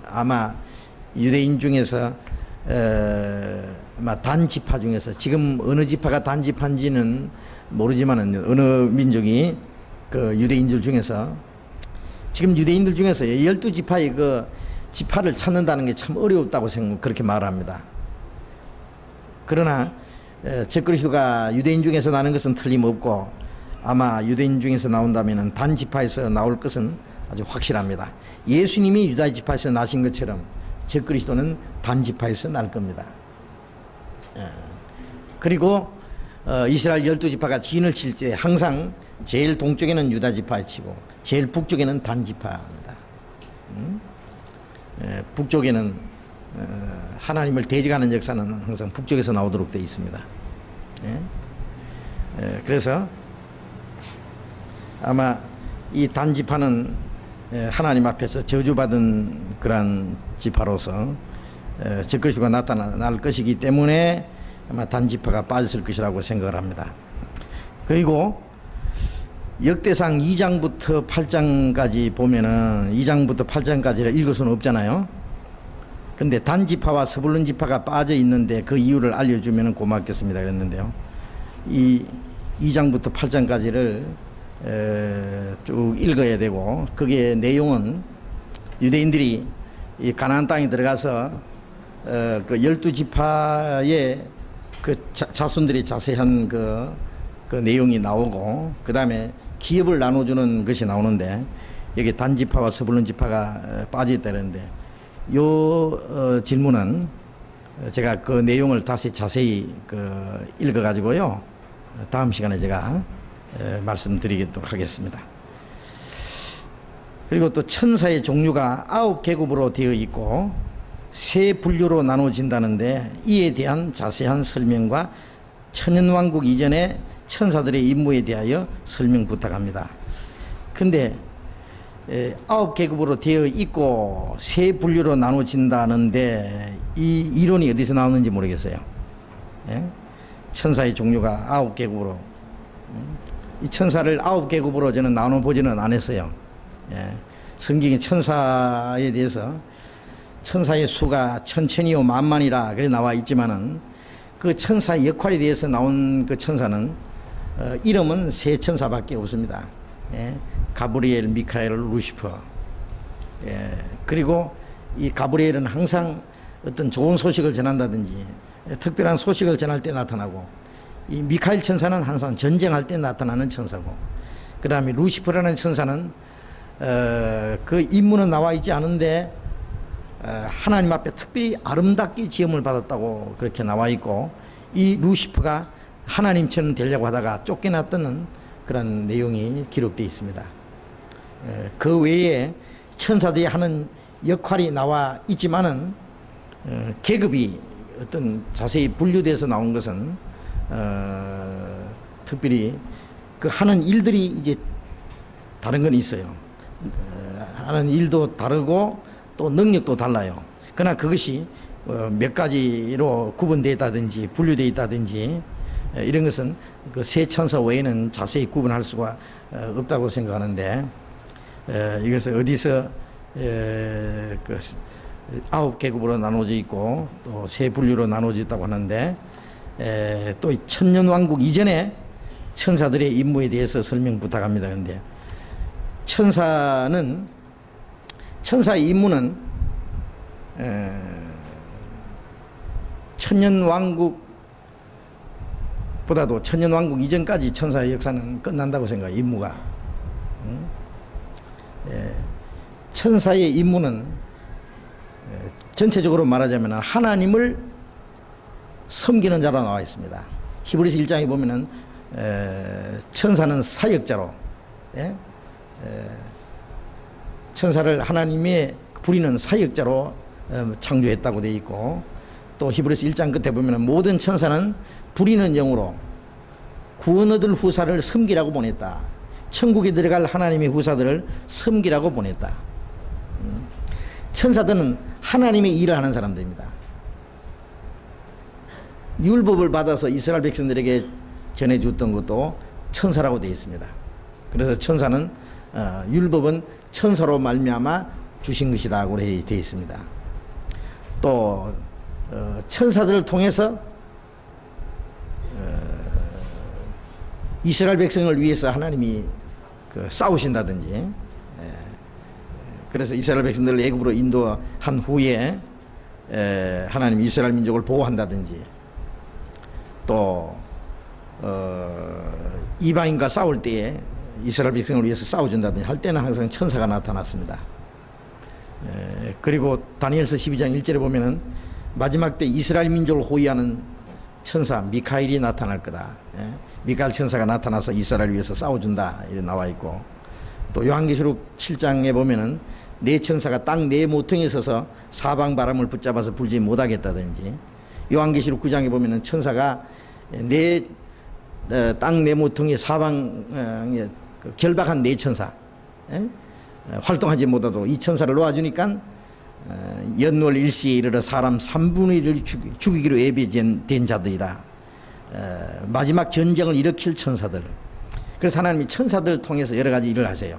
아마 유대인 중에서 아마 단지파 중에서 지금 어느 지파가 단지파인지는 모르지만은 어느 민족이 그 유대인들 중에서 지금 유대인들 중에서 12지파의 그 지파를 찾는다는 게 참 어렵다고 그렇게 말합니다. 그러나 적그리스도가 유대인 중에서 나는 것은 틀림없고 아마 유대인 중에서 나온다면 단 지파에서 나올 것은 아주 확실합니다. 예수님이 유다 지파에서 나신 것처럼 적그리스도는 단 지파에서 날 겁니다. 그리고 이스라엘 12지파가 진을 칠 때 항상 제일 동쪽에는 유다 지파에 치고 제일 북쪽에는 단 지파입니다. 북쪽에는 하나님을 대적하는 역사는 항상 북쪽에서 나오도록 되어 있습니다. 그래서 아마 이 단 지파는 하나님 앞에서 저주받은 그러한 지파로서 적그리스도가 나타날 것이기 때문에 아마 단 지파가 빠졌을 것이라고 생각을 합니다. 그리고 역대상 2장부터 8장까지 보면은 2장부터 8장까지를 읽을 수는 없잖아요. 근데 단 지파와 스불론 지파가 빠져 있는데 그 이유를 알려주면 고맙겠습니다 그랬는데요. 이 2장부터 8장까지를 쭉 읽어야 되고, 그게 내용은 유대인들이 이 가나안 땅에 들어가서 그 12지파의 그 자손들이 자세한 그 내용이 나오고, 그 다음에 기업을 나눠주는 것이 나오는데 여기 단지파와 스불론 지파가 빠져있다는데 요 질문은 제가 그 내용을 다시 자세히 읽어가지고요 다음 시간에 제가 말씀드리도록 하겠습니다. 그리고 또 천사의 종류가 9계급으로 되어 있고 세 분류로 나눠진다는데 이에 대한 자세한 설명과 천년왕국 이전의 천사들의 임무에 대하여 설명 부탁합니다. 근데 9계급으로 되어 있고 세 분류로 나눠진다는데 이 이론이 어디서 나오는지 모르겠어요. 천사의 종류가 9계급으로, 이 천사를 9계급으로 저는 나눠보지는 않았어요. 성경의 천사에 대해서 천사의 수가 천천히요 만만이라 그래 나와 있지만은 그 천사의 역할에 대해서 나온 그 천사는 이름은 세 천사밖에 없습니다. 가브리엘, 미카엘, 루시퍼. 그리고 이 가브리엘은 항상 어떤 좋은 소식을 전한다든지 특별한 소식을 전할 때 나타나고, 이 미카엘 천사는 항상 전쟁할 때 나타나는 천사고, 그 다음에 루시퍼라는 천사는 그 임무는 나와 있지 않은데 하나님 앞에 특별히 아름답게 지음을 받았다고 그렇게 나와 있고, 이 루시퍼가 하나님처럼 되려고 하다가 쫓겨났다는 그런 내용이 기록되어 있습니다. 그 외에 천사들이 하는 역할이 나와 있지만은 계급이 어떤 자세히 분류돼서 나온 것은 특별히 그 하는 일들이 이제 다른 건 있어요. 하는 일도 다르고 또 능력도 달라요. 그러나 그것이 몇 가지로 구분되어 있다든지 분류되어 있다든지 이런 것은 그 세 천사 외에는 자세히 구분할 수가 없다고 생각하는데, 이것을 어디서 그 9계급으로 나눠져 있고 또 세 분류로 나눠져 있다고 하는데, 또 천년왕국 이전에 천사들의 임무에 대해서 설명 부탁합니다. 그런데 천사의 임무는 천년왕국보다도 천년왕국 이전까지 천사의 역사는 끝난다고 생각해요. 임무가. 천사의 임무는 전체적으로 말하자면 하나님을 섬기는 자로 나와 있습니다. 히브리서 1장에 보면은 천사는 사역자로, 천사를 하나님의 부리는 사역자로 창조했다고 되어 있고, 또 히브리서 1장 끝에 보면은 모든 천사는 부리는 영으로 구원 얻을 후사를 섬기라고 보냈다. 천국에 들어갈 하나님의 후사들을 섬기라고 보냈다. 천사들은 하나님의 일을 하는 사람들입니다. 율법을 받아서 이스라엘 백성들에게 전해줬던 것도 천사라고 되어 있습니다. 그래서 천사는 율법은 천사로 말미암아 주신 것이다 고 되어 있습니다. 또 천사들을 통해서 이스라엘 백성을 위해서 하나님이 싸우신다든지, 그래서 이스라엘 백성들을 애굽으로 인도한 후에 하나님이 이스라엘 민족을 보호한다든지, 또 이방인과 싸울 때에 이스라엘 백성을 위해서 싸워준다든지 할 때는 항상 천사가 나타났습니다. 그리고 다니엘서 12장 1절에 보면은 마지막 때 이스라엘 민족을 호위하는 천사 미카엘이 나타날 거다. 미카엘 천사가 나타나서 이스라엘을 위해서 싸워준다 이렇게 나와 있고, 또 요한계시록 7장에 보면은 네 천사가 땅 네 모퉁이에 서서 사방 바람을 붙잡아서 불지 못하겠다든지, 요한계시록 9장에 보면은 천사가 땅 네 모퉁이 사방에 결박한 네 천사 활동하지 못하도록 이 천사를 놓아주니까 연월 일시에 이르러 사람 3분의 1을 죽이기로 예비된 자들이라. 마지막 전쟁을 일으킬 천사들. 그래서 하나님이 천사들을 통해서 여러 가지 일을 하세요.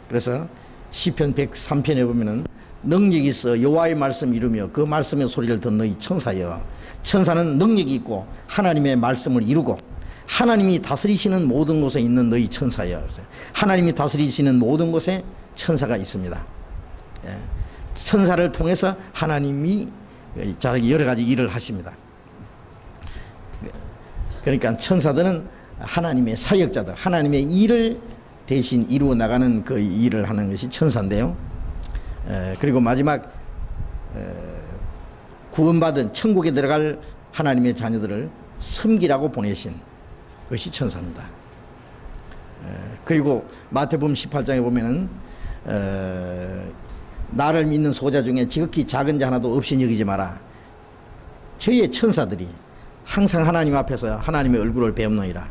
그래서 시편 103편에 보면은 능력이 있어 여호와의 말씀 이루며 그 말씀의 소리를 듣는 이 천사여. 천사는 능력이 있고 하나님의 말씀을 이루고 하나님이 다스리시는 모든 곳에 있는 너희 천사여. 하나님이 다스리시는 모든 곳에 천사가 있습니다. 천사를 통해서 하나님이 여러 가지 일을 하십니다. 그러니까 천사들은 하나님의 사역자들, 하나님의 일을 대신 이루어 나가는 그 일을 하는 것이 천사인데요. 그리고 마지막 구원받은 천국에 들어갈 하나님의 자녀들을 섬기라고 보내신 것이 천사입니다. 그리고 마태복음 18장에 보면은 나를 믿는 소자 중에 지극히 작은 자 하나도 없이 여기지 마라. 저희의 천사들이 항상 하나님 앞에서 하나님의 얼굴을 배움노니라.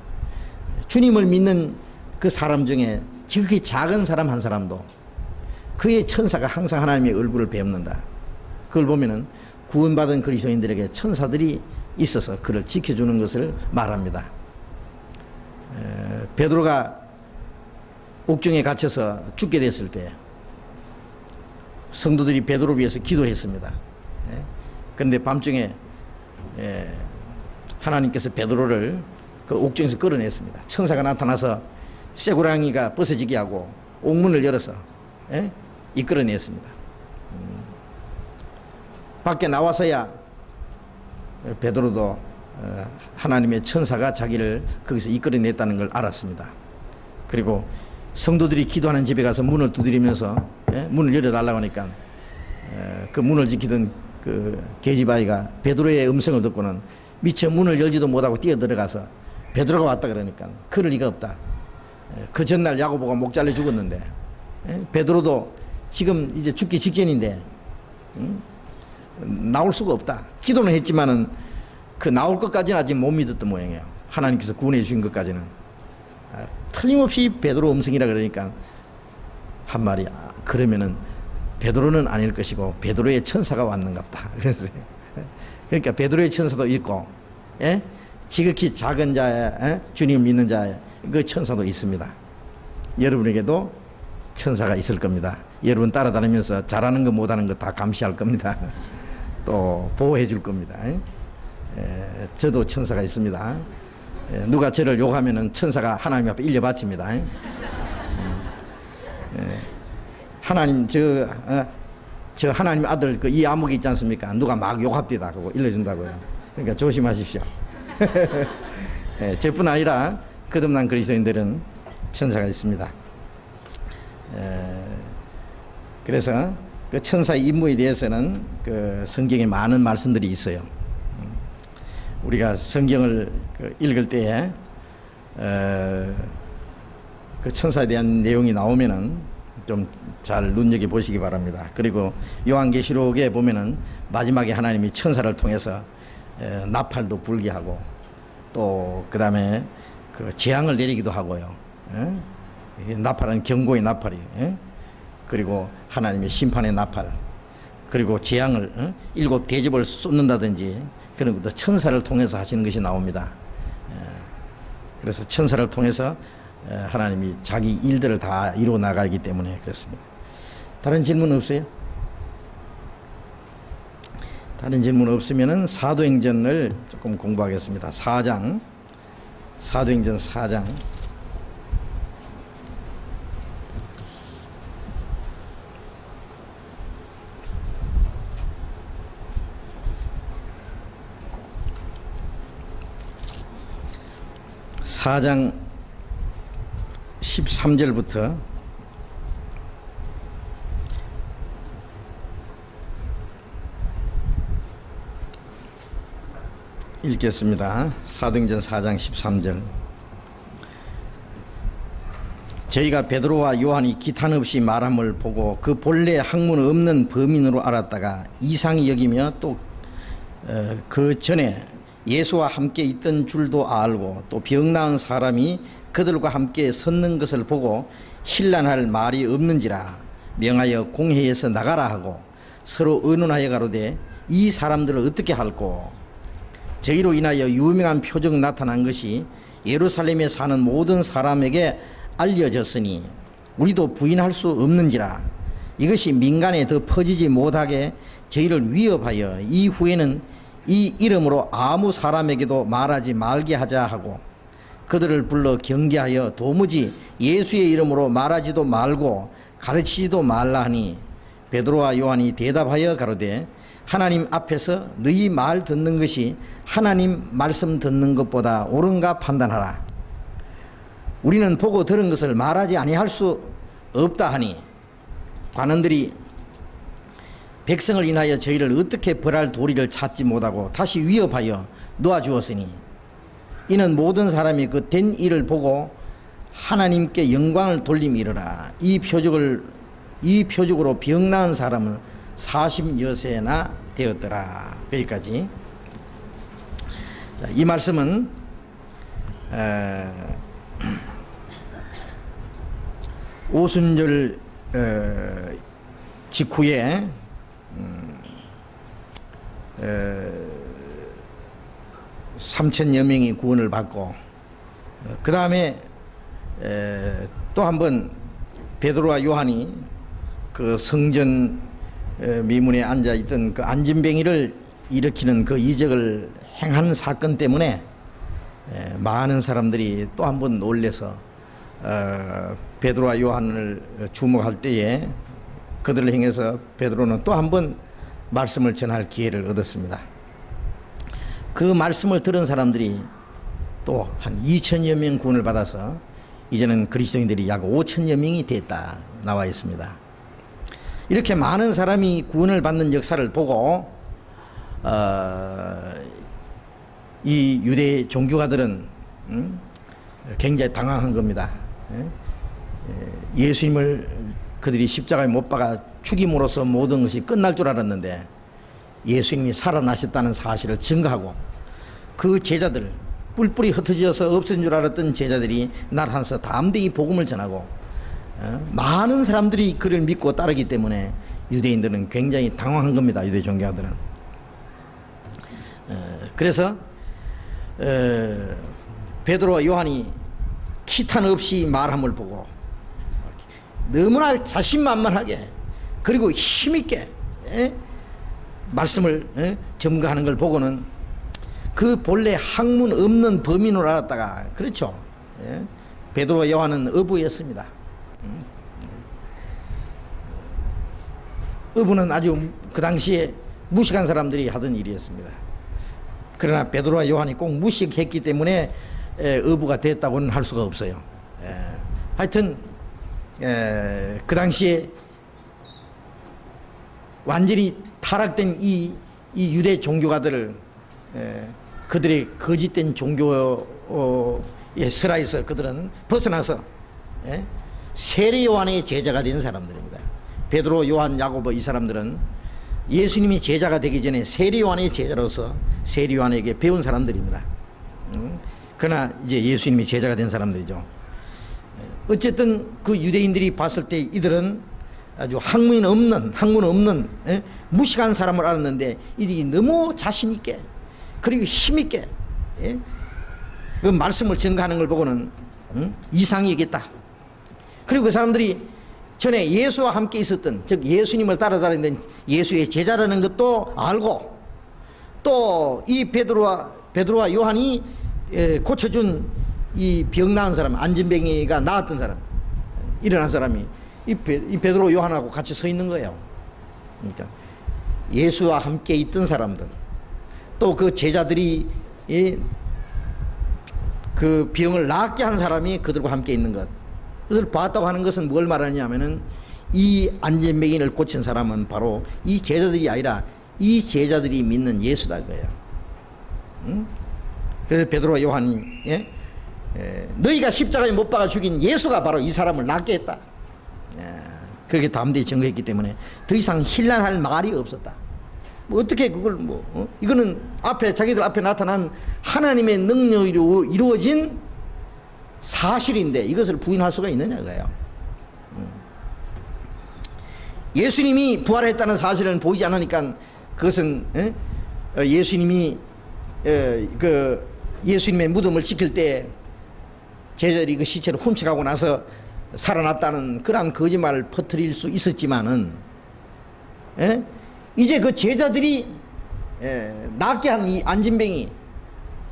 주님을 믿는 그 사람 중에 지극히 작은 사람 한 사람도 그의 천사가 항상 하나님의 얼굴을 배움는다. 그걸 보면은 구원받은 그리스도인들에게 천사들이 있어서 그를 지켜주는 것을 말합니다. 베드로가 옥중에 갇혀서 죽게 됐을 때 성도들이 베드로를 위해서 기도를 했습니다. 그런데 밤중에 하나님께서 베드로를 그 옥중에서 끌어냈습니다. 천사가 나타나서 쇠고랑이가 벗어지게 하고 옥문을 열어서 이끌어냈습니다. 밖에 나와서야 베드로도 하나님의 천사가 자기를 거기서 이끌어냈다는 걸 알았습니다. 그리고 성도들이 기도하는 집에 가서 문을 두드리면서 문을 열어달라고 하니까 그 문을 지키던 그 계집아이가 베드로의 음성을 듣고는 미처 문을 열지도 못하고 뛰어들어가서 베드로가 왔다 그러니까 그럴 리가 없다. 그 전날 야고보가 목 잘려 죽었는데 베드로도 지금 이제 죽기 직전인데 나올 수가 없다. 기도는 했지만은 그 나올 것까지는 아직 못 믿었던 모양이에요. 하나님께서 구원해 주신 것까지는. 틀림없이 베드로 음성이라 그러니까 한 말이 그러면은 베드로는 아닐 것이고 베드로의 천사가 왔는갑다. 그랬어요. 그러니까 베드로의 천사도 있고 지극히 작은 자의 주님 믿는 자의 그 천사도 있습니다. 여러분에게도 천사가 있을 겁니다. 여러분 따라다니면서 잘하는 거 못하는 거 다 감시할 겁니다. 또 보호해 줄 겁니다. 저도 천사가 있습니다. 누가 저를 욕하면은 천사가 하나님 앞에 일려 바칩니다. 하나님 저 하나님 아들 그 이 아무개 있지 않습니까? 누가 막 욕합디다 그거 일러준다고요. 그러니까 조심하십시오. 저뿐 아니라 거듭난 그리스도인들은 천사가 있습니다. 그래서 그 천사의 임무에 대해서는 그 성경에 많은 말씀들이 있어요. 우리가 성경을 읽을 때에 그 천사에 대한 내용이 나오면은 좀 잘 눈여겨 보시기 바랍니다. 그리고 요한계시록에 보면은 마지막에 하나님이 천사를 통해서 나팔도 불게 하고 또 그 다음에 그 재앙을 내리기도 하고요. 나팔은 경고의 나팔이, 그리고 하나님의 심판의 나팔, 그리고 재앙을 7 대접을 쏟는다든지 그런 것도 천사를 통해서 하시는 것이 나옵니다. 그래서 천사를 통해서 하나님이 자기 일들을 다 이루어 나가기 때문에 그렇습니다. 다른 질문 없어요? 다른 질문 없으면은 사도행전을 조금 공부하겠습니다. 4장, 사도행전 4장. 4장 13절부터 읽겠습니다. 사도행전 4장 13절. 저희가 베드로와 요한이 기탄 없이 말함을 보고 그 본래 학문 없는 범인으로 알았다가 이상히 여기며 또 그 전에 예수와 함께 있던 줄도 알고 또 병 나은 사람이 그들과 함께 섰는 것을 보고 힐난할 말이 없는지라 명하여 공회에서 나가라 하고 서로 의논하여 가로되 이 사람들을 어떻게 할꼬. 저희로 인하여 유명한 표적 나타난 것이 예루살렘에 사는 모든 사람에게 알려졌으니 우리도 부인할 수 없는지라. 이것이 민간에 더 퍼지지 못하게 저희를 위협하여 이후에는 이 이름으로 아무 사람에게도 말하지 말게 하자 하고 그들을 불러 경계하여 도무지 예수의 이름으로 말하지도 말고 가르치지도 말라 하니 베드로와 요한이 대답하여 가로되 하나님 앞에서 너희 말 듣는 것이 하나님 말씀 듣는 것보다 옳은가 판단하라. 우리는 보고 들은 것을 말하지 아니할 수 없다 하니 관원들이 백성을 인하여 저희를 어떻게 벌할 도리를 찾지 못하고 다시 위협하여 놓아주었으니 이는 모든 사람이 그 된 일을 보고 하나님께 영광을 돌림이르라. 이 표적으로 병 나은 사람은 40여세나 되었더라. 여기까지. 자, 이 말씀은 오순절 직후에 3,000여 명이 구원을 받고 그 다음에 또 한 번 베드로와 요한이 그 성전 미문에 앉아있던 그 안진뱅이를 일으키는 그 이적을 행한 사건 때문에 많은 사람들이 또 한 번 놀래서 베드로와 요한을 주목할 때에 그들을 향해서 베드로는 또 한 번 말씀을 전할 기회를 얻었습니다. 그 말씀을 들은 사람들이 또 한 2,000여 명 구원을 받아서 이제는 그리스도인들이 약 5,000여 명이 됐다 나와 있습니다. 이렇게 많은 사람이 구원을 받는 역사를 보고 이 유대 종교가들은 굉장히 당황한 겁니다. 예수님을 그들이 십자가에 못 박아 죽임으로써 모든 것이 끝날 줄 알았는데 예수님이 살아나셨다는 사실을 증거하고 그 제자들 뿔뿔이 흩어져서 없어진 줄 알았던 제자들이 나타나서 담대히 복음을 전하고 많은 사람들이 그를 믿고 따르기 때문에 유대인들은 굉장히 당황한 겁니다. 유대 종교가들은. 그래서 베드로와 요한이 기탄 없이 말함을 보고 너무나 자신만만하게 그리고 힘있게 말씀을 점거하는 걸 보고는 그 본래 학문 없는 범인으로 알았다가 그렇죠. 베드로와 요한은 어부였습니다. 어부는 아주 그 당시에 무식한 사람들이 하던 일이었습니다. 그러나 베드로와 요한이 꼭 무식했기 때문에 어부가 됐다고는 할 수가 없어요. 하여튼 그 당시에 완전히 타락된 이 유대 종교가들을 그들의 거짓된 종교의 설화에서 그들은 벗어나서 세례 요한의 제자가 된 사람들입니다. 베드로, 요한, 야고보 이 사람들은 예수님이 제자가 되기 전에 세례 요한의 제자로서 세례 요한에게 배운 사람들입니다. 그러나 이제 예수님이 제자가 된 사람들이죠. 어쨌든 그 유대인들이 봤을 때 이들은 아주 학문 없는 무식한 사람을 알았는데 이들이 너무 자신 있게 그리고 힘 있게 그 말씀을 증거하는 걸 보고는 이상이 있겠다. 그리고 그 사람들이 전에 예수와 함께 있었던, 즉 예수님을 따라다니던 예수의 제자라는 것도 알고 또 이 베드로와 요한이 고쳐준 이 병 나은 사람, 안진뱅이가 나았던 사람, 일어난 사람이 이 베드로 요한하고 같이 서 있는 거예요. 그러니까 예수와 함께 있던 사람들, 또 그 제자들이 그 병을 낫게 한 사람이 그들과 함께 있는 것. 그것을 봤다고 하는 것은 뭘 말하냐면은 이 안진뱅이를 고친 사람은 바로 이 제자들이 아니라 이 제자들이 믿는 예수다 그래요. 응? 그래서 베드로와 요한이 너희가 십자가에 못 박아 죽인 예수가 바로 이 사람을 낫게 했다. 그렇게 담대히 증거했기 때문에 더 이상 힐난할 말이 없었다. 뭐 어떻게 그걸 이거는 앞에 자기들 앞에 나타난 하나님의 능력으로 이루어진 사실인데 이것을 부인할 수가 있느냐 그거예요. 예수님이 부활했다는 사실은 보이지 않으니까 그것은 예수님이 그 예수님의 무덤을 지킬 때 제자들이 그 시체를 훔쳐가고 나서 살아났다는 그러한 거짓말을 퍼뜨릴 수 있었지만은 이제 그 제자들이 낫게 한 이 안진뱅이,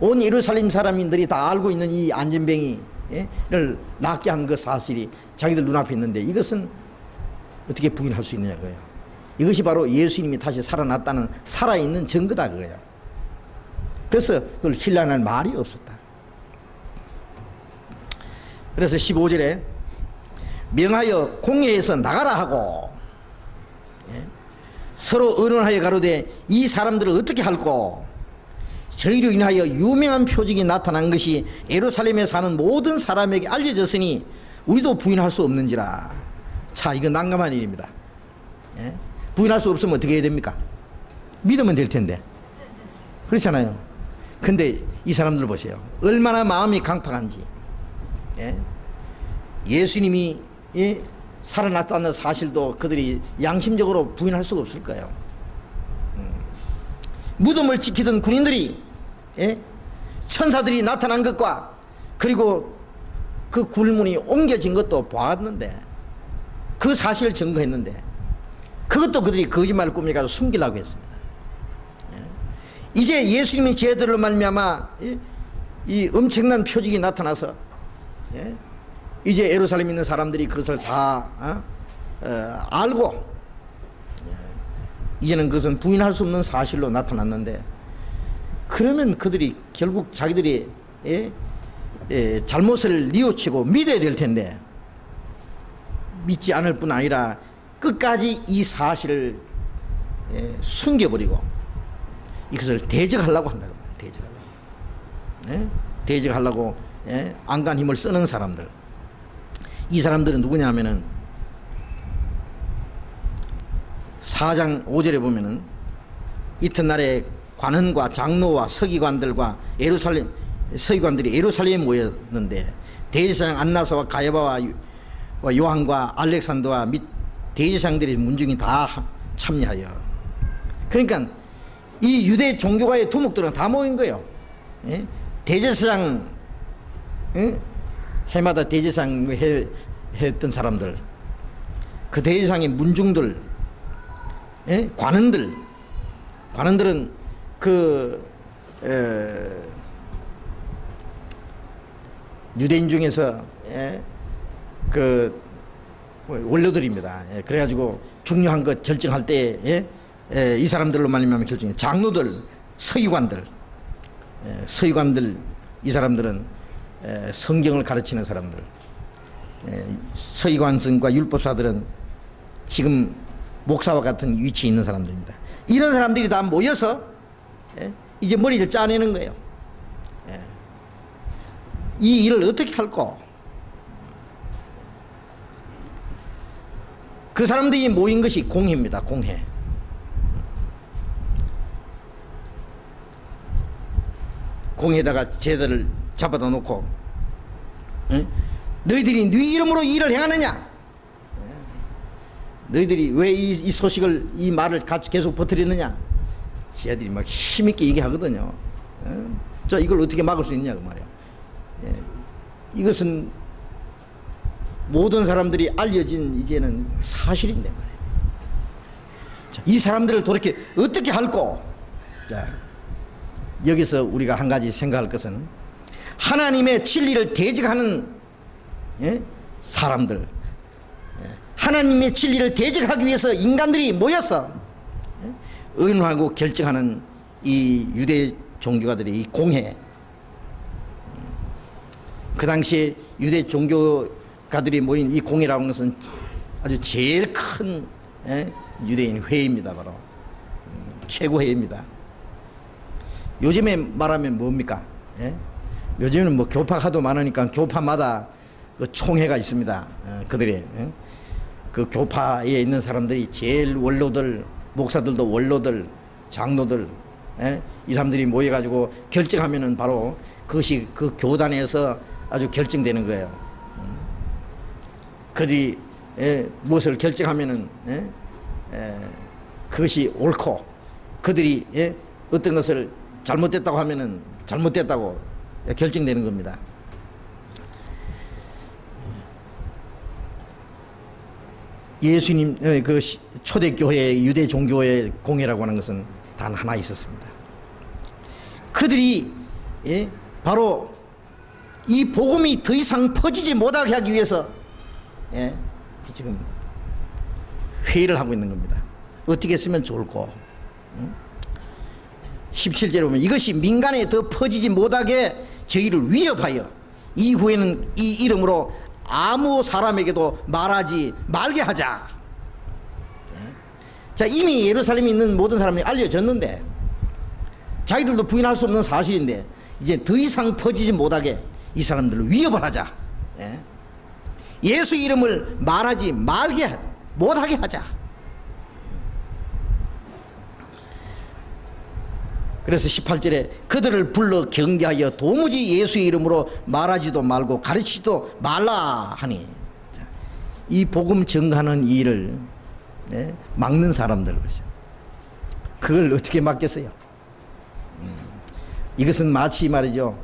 온 예루살렘 사람인들이 다 알고 있는 이 안진뱅이를 낫게 한 그 사실이 자기들 눈앞에 있는데 이것은 어떻게 부인할 수 있느냐 그거예요. 이것이 바로 예수님이 다시 살아났다는 살아있는 증거다 그거예요. 그래서 그걸 힐난할 말이 없었다. 그래서 15절에 명하여 공회에서 나가라 하고 서로 의논하여 가로되 이 사람들을 어떻게 할꼬. 저희로 인하여 유명한 표적이 나타난 것이 예루살렘에 사는 모든 사람에게 알려졌으니 우리도 부인할 수 없는지라. 자, 이거 난감한 일입니다. 부인할 수 없으면 어떻게 해야 됩니까? 믿으면 될 텐데. 그렇잖아요. 근데 이 사람들 보세요. 얼마나 마음이 강팍한지. 예수님이 살아났다는 사실도 그들이 양심적으로 부인할 수가 없을 거예요. 무덤을 지키던 군인들이 천사들이 나타난 것과 그리고 그 굴문이 옮겨진 것도 보았는데 그 사실을 증거했는데 그것도 그들이 거짓말을 꾸며가지고 숨기려고 했습니다. 이제 예수님이 제자들로 말미암아 이 엄청난 표적이 나타나서 이제 예루살렘에 있는 사람들이 그것을 다 알고 이제는 그것은 부인할 수 없는 사실로 나타났는데 그러면 그들이 결국 자기들이 잘못을 뉘우치고 믿어야 될 텐데 믿지 않을 뿐 아니라 끝까지 이 사실을 숨겨버리고 이것을 대적하려고 한다고 대적하려고 안간 힘을 쓰는 사람들. 이 사람들은 누구냐 하면은 4장 5절에 보면은 이튿날에 관원과 장로와 서기관들과 서기관들이 예루살렘에 모였는데 대제사장 안나사와 가야바와 요한과 알렉산더와 및 대제사장들의 문중이 다 참여하여, 그러니까 이 유대 종교가의 두목들은 다 모인 거예요. 대제사장 해마다 대제사장 했던 사람들, 그 대제사장의 문중들, 관원들은 그 유대인 중에서 그 원로들입니다. 그래가지고 중요한 것 결정할 때 이 사람들로 말미암아 결정해. 장로들, 서기관들, 이 사람들은 성경을 가르치는 사람들, 서기관들과 율법사들은 지금 목사와 같은 위치에 있는 사람들입니다. 이런 사람들이 다 모여서 이제 머리를 짜내는 거예요. 이 일을 어떻게 할까? 그 사람들이 모인 것이 공회입니다. 공회. 공회에다가 제자들을 잡아다 놓고 너희들이 네 이름으로 이 일을 행하느냐? 너희들이 왜 이 소식을, 이 말을 계속 퍼뜨리느냐? 제자들이 막 힘있게 얘기하거든요. 자, 이걸 어떻게 막을 수 있냐 그 말이야. 이것은 모든 사람들이 알려진 이제는 사실인데 말이야. 자, 이 사람들을 도대체 어떻게 할꼬? 자, 여기서 우리가 한 가지 생각할 것은 하나님의 진리를 대적하는 사람들, 하나님의 진리를 대적하기 위해서 인간들이 모여서 의논하고 결정하는 이 유대 종교가들의 이 공회, 그 당시에 유대 종교가들이 모인 이 공회라고 하는 것은 아주 제일 큰 유대인 회의입니다. 바로 최고 회의입니다. 요즘에 말하면 뭡니까? 요즘에는 뭐 교파가 하도 많으니까 교파마다 그 총회가 있습니다. 그들의 그 교파에 있는 사람들이 제일 원로들, 목사들도 원로들, 장로들, 이 사람들이 모여가지고 결정하면은 바로 그것이 그 교단에서 아주 결정되는 거예요. 그들이 무엇을 결정하면은 그것이 옳고, 그들이 어떤 것을 잘못됐다고 하면은 잘못됐다고 결정되는 겁니다. 예수님 그 초대교회 유대 종교의 공회라고 하는 것은 단 하나 있었습니다. 그들이 바로 이 복음이 더 이상 퍼지지 못하게 하기 위해서 지금 회의를 하고 있는 겁니다. 어떻게 했으면 좋을까? 17절에 보면 이것이 민간에 더 퍼지지 못하게 저희를 위협하여 이후에는 이 이름으로 아무 사람에게도 말하지 말게 하자. 자, 이미 예루살렘에 있는 모든 사람이 알려졌는데, 자기들도 부인할 수 없는 사실인데 이제 더 이상 퍼지지 못하게 이 사람들을 위협을 하자. 예수 이름을 말하지 말게 못하게 하자. 그래서 18절에 그들을 불러 경계하여 도무지 예수의 이름으로 말하지도 말고 가르치지도 말라 하니, 이 복음 전하는 일을 막는 사람들, 그걸 어떻게 막겠어요? 이것은 마치 말이죠,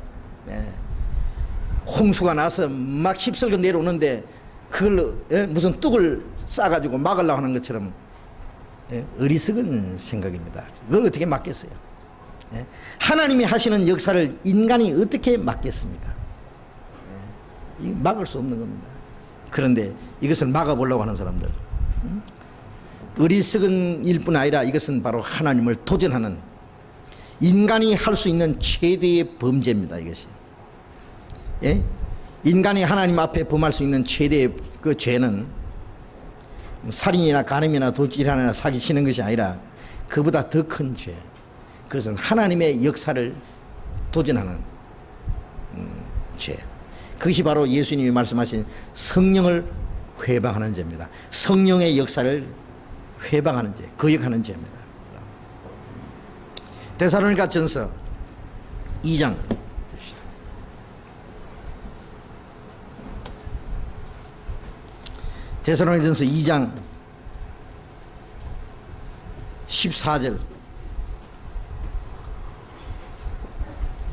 홍수가 나서 막 휩쓸고 내려오는데 그걸 무슨 뚝을 싸가지고 막으려고 하는 것처럼 어리석은 생각입니다. 그걸 어떻게 막겠어요? 하나님이 하시는 역사를 인간이 어떻게 막겠습니까? 막을 수 없는 겁니다. 그런데 이것을 막아보려고 하는 사람들, 어리석은 일뿐 아니라 이것은 바로 하나님을 도전하는, 인간이 할 수 있는 최대의 범죄입니다. 이것이 인간이 하나님 앞에 범할 수 있는 최대의 그 죄는 살인이나 간음이나 도둑질이나 사기치는 것이 아니라 그보다 더 큰 죄, 그것은 하나님의 역사를 도전하는 죄. 그것이 바로 예수님이 말씀하신 성령을 회방하는 죄입니다. 성령의 역사를 회방하는 죄, 거역하는 죄입니다. 데살로니가 전서 2장 데살로니가 전서 2장 14절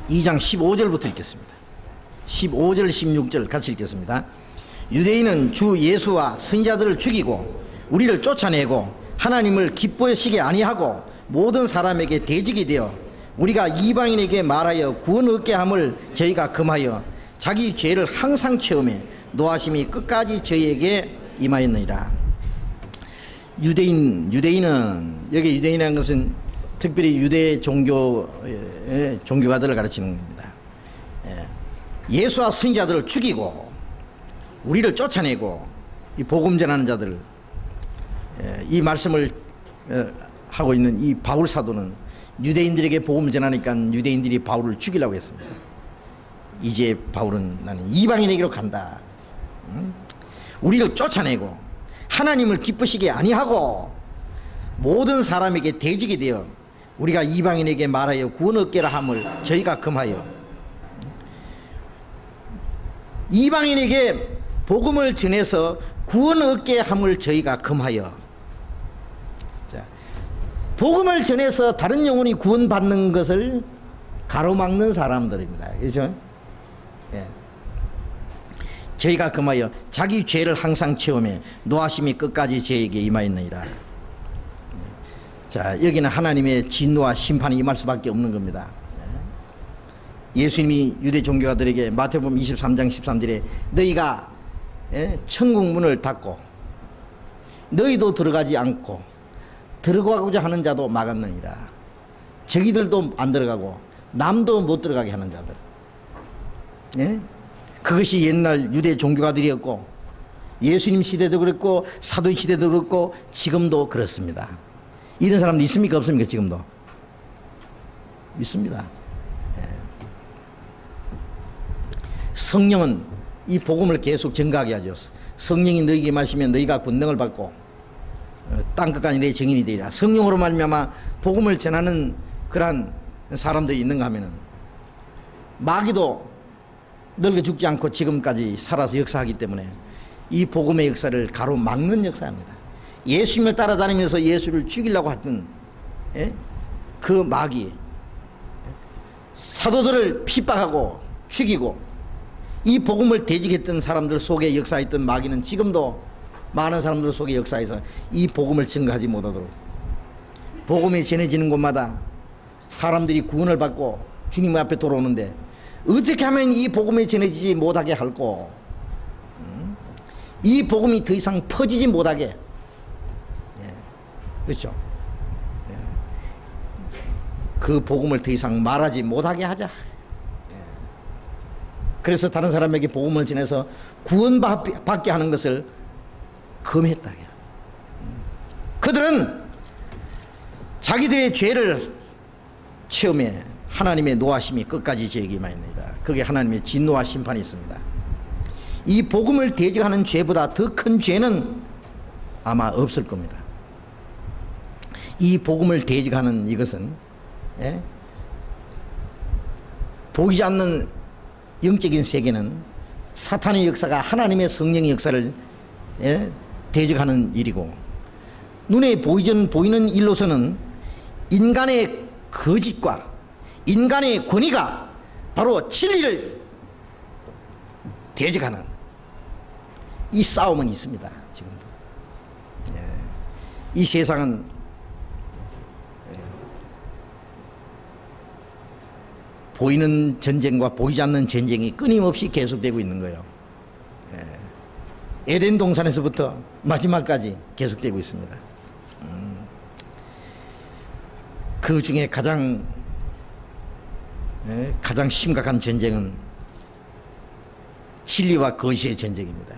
2장 15절부터 읽겠습니다. 15절 16절 같이 읽겠습니다. 유대인은 주 예수와 선지자들을 죽이고 우리를 쫓아내고 하나님을 기뻐하시게 아니하고 모든 사람에게 대적이 되어 우리가 이방인에게 말하여 구원 얻게 함을 저희가 금하여 자기 죄를 항상 체험해 노하심이 끝까지 저희에게 임하였느니라. 유대인은, 여기 유대인이라는 것은 특별히 유대 종교가들을 가르치는 겁니다. 예수와 선지자들을 죽이고 우리를 쫓아내고, 이 복음 전하는 자들, 이 말씀을 하고 있는 이 바울 사도는 유대인들에게 복음을 전하니까 유대인들이 바울을 죽이려고 했습니다. 이제 바울은 나는 이방인에게로 간다. 우리를 쫓아내고 하나님을 기쁘시게 아니하고 모든 사람에게 대적이 되어 우리가 이방인에게 말하여 구원 얻게라 함을 저희가 금하여, 이방인에게 복음을 전해서 구원 얻게 함을 저희가 금하여. 자, 복음을 전해서 다른 영혼이 구원받는 것을 가로막는 사람들입니다. 그렇죠? 예. 저희가 금하여 자기 죄를 항상 체험해 노하심이 끝까지 저에게 임하였느니라. 자, 여기는 하나님의 진노와 심판이 임할 수밖에 없는 겁니다. 예수님이 유대 종교가들에게 마태복음 23장 13절에 너희가 천국 문을 닫고 너희도 들어가지 않고 들어가고자 하는 자도 막았느니라. 저기들도 안 들어가고 남도 못 들어가게 하는 자들. 그것이 옛날 유대 종교가들이었고 예수님 시대도 그랬고 사도 시대도 그렇고 지금도 그렇습니다. 이런 사람도 있습니까 없습니까? 지금도 있습니다. 성령은 이 복음을 계속 증가하게 하죠. 성령이 너희에게 마시면 너희가 권능을 받고 땅끝까지 내 증인이 되리라. 성령으로 말미암아 복음을 전하는 그러한 사람들이 있는가 하면은 마귀도 늙어 죽지 않고 지금까지 살아서 역사하기 때문에 이 복음의 역사를 가로막는 역사입니다. 예수님을 따라다니면서 예수를 죽이려고 했던 그 마귀, 사도들을 핍박하고 죽이고 이 복음을 대적했던 사람들 속에 역사했던 마귀는 지금도 많은 사람들 속에 역사해서 이 복음을 증거하지 못하도록, 복음이 전해지는 곳마다 사람들이 구원을 받고 주님 앞에 돌아오는데 어떻게 하면 이 복음이 전해지지 못하게 할꼬, 이 복음이 더 이상 퍼지지 못하게, 그렇죠? 그 복음을 더 이상 말하지 못하게 하자. 그래서 다른 사람에게 복음을 전해서 구원받게 하는 것을 금했다. 그들은 자기들의 죄를 체험해 하나님의 노하심이 끝까지 저에게만 있느니라. 그게 하나님의 진노와 심판이 있습니다. 이 복음을 대적하는 죄보다 더 큰 죄는 아마 없을 겁니다. 이 복음을 대적하는 이것은 보이지 않는 영적인 세계는 사탄의 역사가 하나님의 성령의 역사를 대적하는 일이고, 눈에 보이는 일로서는 인간의 거짓과 인간의 권위가 바로 진리를 대적하는 이 싸움은 있습니다. 지금도. 이 세상은 보이는 전쟁과 보이지 않는 전쟁이 끊임없이 계속되고 있는 거예요. 에덴 동산에서부터 마지막까지 계속되고 있습니다. 그 중에 가장 심각한 전쟁은 진리와 거짓의 전쟁입니다.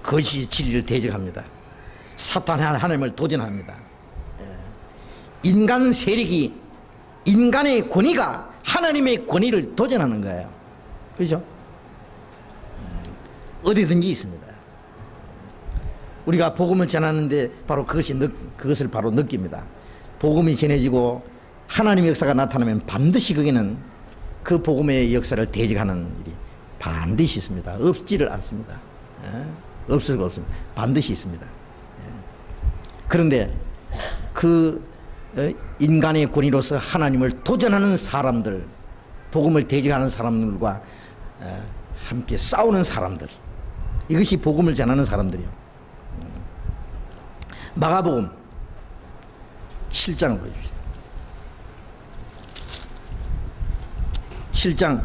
거짓이 진리를 대적합니다. 사탄이 하나님을 도전합니다. 인간 세력이, 인간의 권위가 하나님의 권위를 도전하는 거예요. 그렇죠? 어디든지 있습니다. 우리가 복음을 전하는데 바로 그것을 바로 느낍니다. 복음이 전해지고 하나님의 역사가 나타나면 반드시 거기는 그 복음의 역사를 대적하는 일이 반드시 있습니다. 없지를 않습니다. 없을 수가 없습니다. 반드시 있습니다. 그런데 그 인간의 권위로서 하나님을 도전하는 사람들, 복음을 대적하는 사람들과 함께 싸우는 사람들, 이것이 복음을 전하는 사람들이요. 마가복음 7장을 보십시오. 7장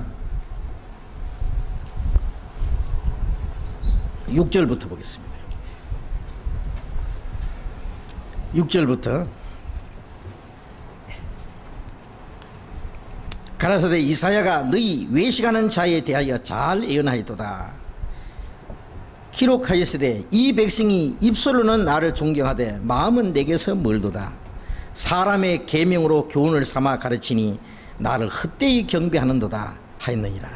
6절부터 보겠습니다. 6절부터 가라사대 이사야가 너희 외식하는 자에 대하여 잘 예언하였도다. 기록하였으되 이 백성이 입술로는 나를 존경하되 마음은 내게서 멀도다. 사람의 계명으로 교훈을 삼아 가르치니 나를 헛되이 경배하는도다 하였느니라.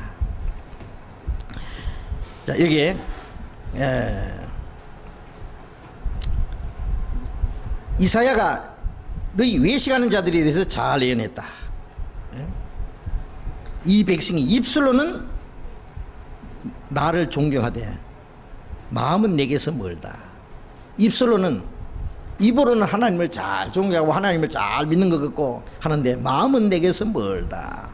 자, 여기에 이사야가 너희 외식하는 자들에 대해서 잘 예언했다. 이 백성이 입술로는 나를 존경하되 마음은 내게서 멀다. 입으로는 하나님을 잘 존경하고 하나님을 잘 믿는 것 같고 하는데 마음은 내게서 멀다.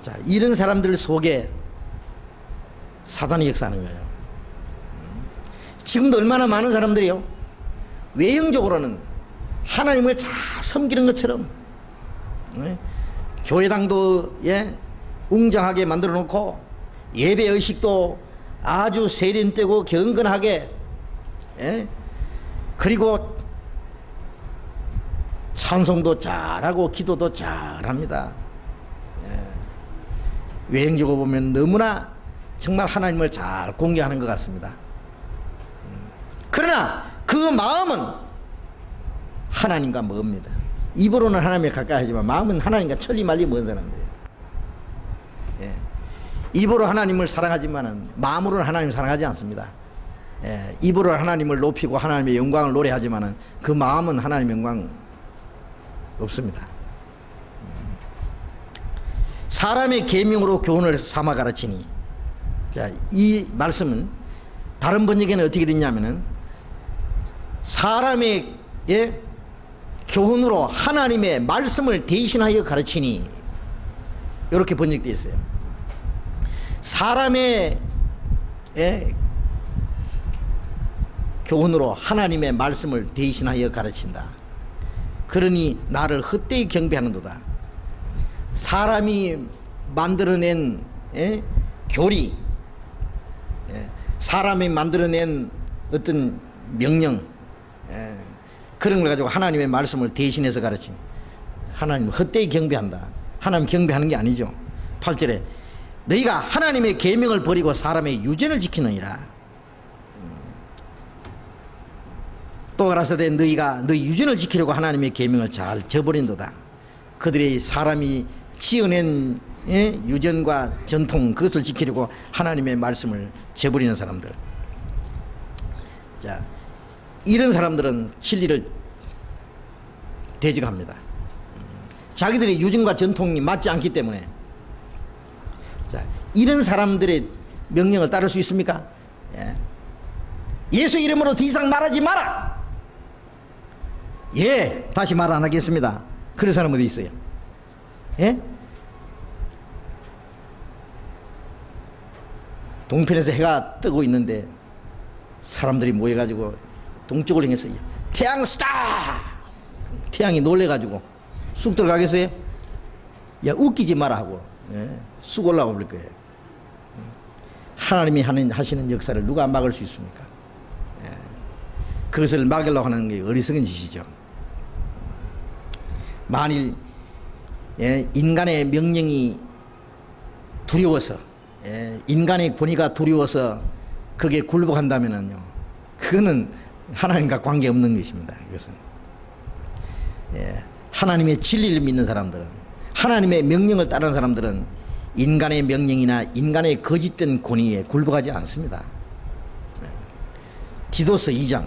자, 이런 사람들 속에 사단이 역사하는 거예요. 지금도 얼마나 많은 사람들이요, 외형적으로는 하나님을 잘 섬기는 것처럼 교회당도 웅장하게 만들어 놓고 예배 의식도 아주 세련되고 경건하게, 그리고 찬송도 잘하고 기도도 잘합니다. 외형적으로 보면 너무나 정말 하나님을 잘 공개하는 것 같습니다. 그러나 그 마음은 하나님과 먼니다. 입으로는 하나님에 가까이 하지만 마음은 하나님과 천리 말리 먼 사람들이에요. 예. 입으로 하나님을 사랑하지만 마음으로는 하나님을 사랑하지 않습니다. 예. 입으로 하나님을 높이고 하나님의 영광을 노래하지만 그 마음은 하나님의 영광 없습니다. 사람의 계명으로 교훈을 삼아 가르치니. 자, 이 말씀은 다른 번역에는 어떻게 됐냐면은 사람의 교훈으로 하나님의 말씀을 대신하여 가르치니, 이렇게 번역되어 있어요. 사람의 교훈으로 하나님의 말씀을 대신하여 가르친다. 그러니 나를 헛되이 경배하는도다. 사람이 만들어낸 교리, 사람이 만들어낸 어떤 명령, 그런 걸 가지고 하나님의 말씀을 대신해서 가르치니 하나님을 헛되이 경배한다. 하나님 경배하는 게 아니죠. 8절에 너희가 하나님의 계명을 버리고 사람의 유전을 지키느니라. 또 가라사대 너희가 너희 유전을 지키려고 하나님의 계명을 잘 저버린도다. 그들이 사람이 지어낸 유전과 전통, 그것을 지키려고 하나님의 말씀을 저버리는 사람들. 자, 이런 사람들은 진리를 대적합니다. 자기들의 유전과 전통이 맞지 않기 때문에. 자, 이런 사람들의 명령을 따를 수 있습니까? 예. 예수 이름으로 더 이상 말하지 마라. 예, 다시 말 안 하겠습니다. 그런 사람 어디 있어요? 예? 동편에서 해가 뜨고 있는데 사람들이 모여가지고 동쪽을 향해서 태양 스타! 태양이 놀래가지고 쑥 들어가겠어요? 야, 웃기지 마라 하고 쑥 올라가 버릴 거예요. 하나님이 하시는 역사를 누가 막을 수 있습니까? 그것을 막으려고 하는 게 어리석은 짓이죠. 만일 인간의 명령이 두려워서, 인간의 권위가 두려워서 그게 굴복한다면요, 그거는 하나님과 관계없는 것입니다. 그것은 하나님의 진리를 믿는 사람들은, 하나님의 명령을 따르는 사람들은 인간의 명령이나 인간의 거짓된 권위에 굴복하지 않습니다. 디도서 2장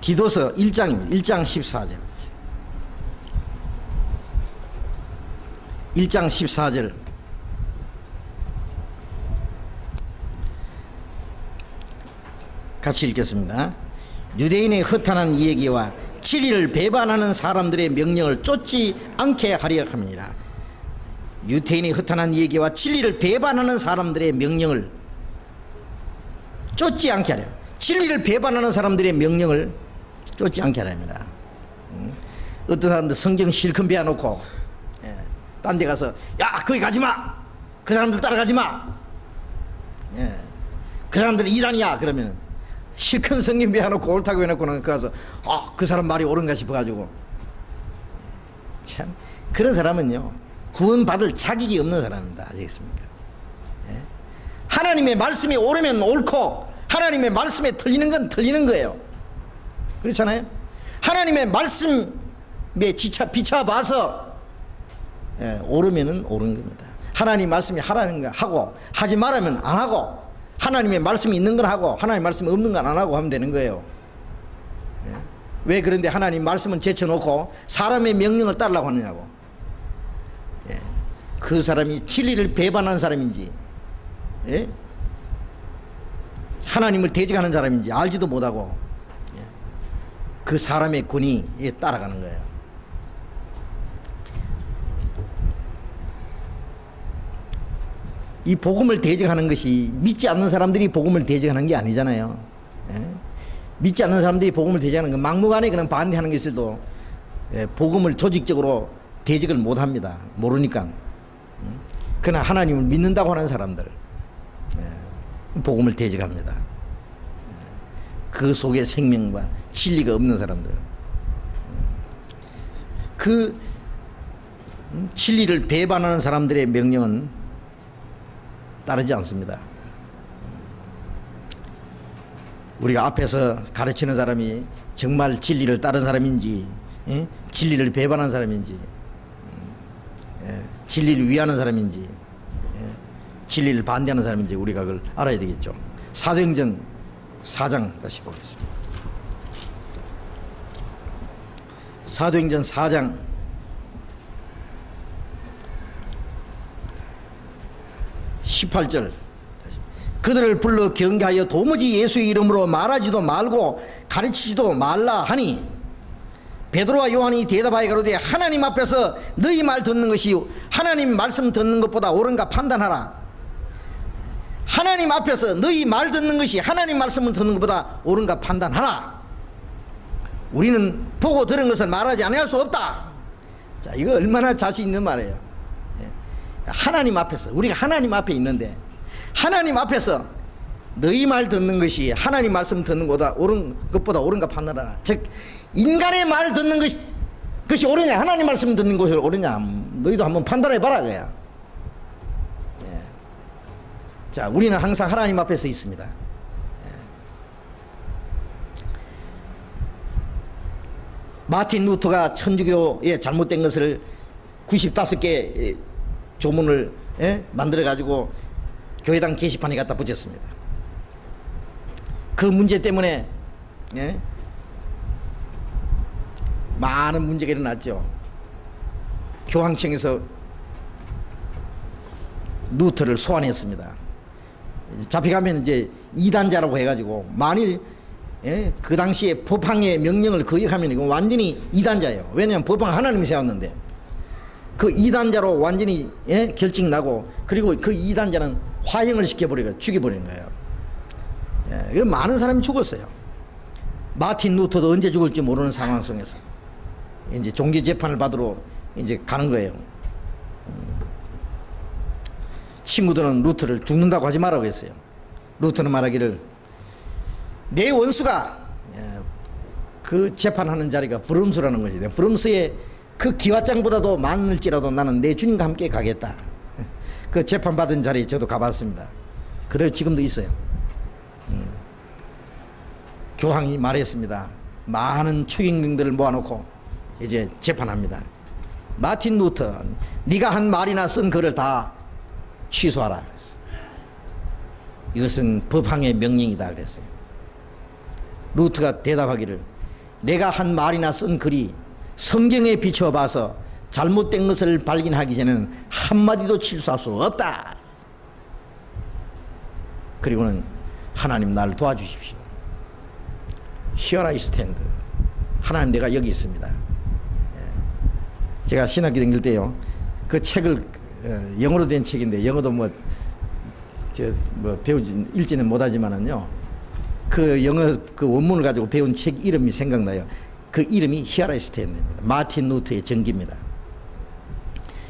디도서 1장입니다. 1장 14절. 1장 14절. 같이 읽겠습니다. 유대인의 허탄한 이야기와 진리를 배반하는 사람들의 명령을 쫓지 않게 하려 함이니라. 유대인의 허탄한 이야기와 진리를 배반하는 사람들의 명령을 쫓지 않게 하려. 진리를 배반하는 사람들의 명령을 쫓지 않게 하랍니다. 어떤 사람들 성경 실컷 배워놓고 딴 데 가서 야, 거기 가지마, 그 사람들 따라가지마, 그 사람들 이단이야 그러면 실컷 성경 배워놓고 옳다고 해놓고는 가서 그 사람 말이 옳은가 싶어가지고, 참 그런 사람은요 구원받을 자격이 없는 사람입니다. 아시겠습니까? 하나님의 말씀이 옳으면 옳고 하나님의 말씀에 틀리는 건 틀리는 거예요. 그렇잖아요. 하나님의 말씀에 비춰봐서 옳으면 옳은 겁니다. 하나님 말씀이 하라는 거 하고, 하지 말라면 안 하고, 하나님의 말씀이 있는 건 하고 하나님의 말씀이 없는 건 안 하고 하면 되는 거예요. 왜 그런데 하나님 말씀은 제쳐놓고 사람의 명령을 따르려고 하느냐고. 그 사람이 진리를 배반하는 사람인지 하나님을 대적하는 사람인지 알지도 못하고 그 사람의 권위에 따라가는 거예요. 이 복음을 대적하는 것이 믿지 않는 사람들이 복음을 대적하는 게 아니잖아요. 믿지 않는 사람들이 복음을 대적하는 건 막무가내 그냥 반대하는 게 있어도 복음을 조직적으로 대적을 못합니다. 모르니까. 그러나 하나님을 믿는다고 하는 사람들 복음을 대적합니다. 그 속에 생명과 진리가 없는 사람들. 그 진리를 배반하는 사람들의 명령은 따르지 않습니다. 우리가 앞에서 가르치는 사람이 정말 진리를 따른 사람인지, 진리를 배반한 사람인지, 진리를 위하는 사람인지, 진리를 반대하는 사람인지 우리가 그걸 알아야 되겠죠. 사도행전 4장 다시 보겠습니다. 사도행전 4장 18절. 그들을 불러 경계하여 도무지 예수의 이름으로 말하지도 말고 가르치지도 말라 하니 베드로와 요한이 대답하여 가로되 하나님 앞에서 너희 말 듣는 것이 하나님 말씀 듣는 것보다 옳은가 판단하라. 하나님 앞에서 너희 말 듣는 것이 하나님 말씀을 듣는 것보다 옳은가 판단하라. 우리는 보고 들은 것을 말하지 않을 수 없다. 자, 이거 얼마나 자신 있는 말이에요. 하나님 앞에서, 우리가 하나님 앞에 있는데 하나님 앞에서 너희 말 듣는 것이 하나님 말씀 듣는 것보다 옳은가 판단하라. 즉 인간의 말 듣는 것이 옳으냐 하나님 말씀 듣는 것이 옳으냐 너희도 한번 판단해 봐라 그야. 자, 우리는 항상 하나님 앞에서 있습니다. 마틴 루터가 천주교의 잘못된 것을 95개 조문을 만들어 가지고 교회당 게시판에 갖다 붙였습니다. 그 문제 때문에 많은 문제가 일어났죠. 교황청에서 루터를 소환했습니다. 잡혀가면 이제 이단자라고 해가지고 만일 그 당시에 법황의 명령을 거역하면 이거 완전히 이단자예요. 왜냐하면 법황 하나님이 세웠는데 그 이단자로 완전히 결정이 나고 그리고 그 이단자는 화형을 시켜버리고 죽여버리는 거예요. 그래서 많은 사람이 죽었어요. 마틴 루터도 언제 죽을지 모르는 상황 속에서 이제 종교 재판을 받으러 이제 가는 거예요. 친구들은 루터를 죽는다고 하지 말라고 했어요. 루터는 말하기를 내 원수가 그 재판하는 자리가 브름스라는 것이 브름스의 그 기와장보다도 많을지라도 나는 내 주님과 함께 가겠다. 그 재판받은 자리에 저도 가봤습니다. 그래요. 지금도 있어요. 교황이 말했습니다. 많은 추징금들을 모아놓고 이제 재판합니다. 마틴 루터 네가 한 말이나 쓴 글을 다 취소하라. 이것은 법황의 명령이다 그랬어요. 루터가 대답하기를 내가 한 말이나 쓴 글이 성경에 비춰봐서 잘못된 것을 발견하기 전에는 한마디도 취소할 수 없다. 그리고는 하나님 나를 도와주십시오. Here I stand. 하나님 내가 여기 있습니다. 제가 신학교 다닐 때요 그 책을 영어로 된 책인데 영어도 배우지 읽지는 못하지만은요 그 영어 그 원문을 가지고 배운 책 이름이 생각나요. 그 이름이 Here I Stand입니다. 마틴 루터의 전기입니다.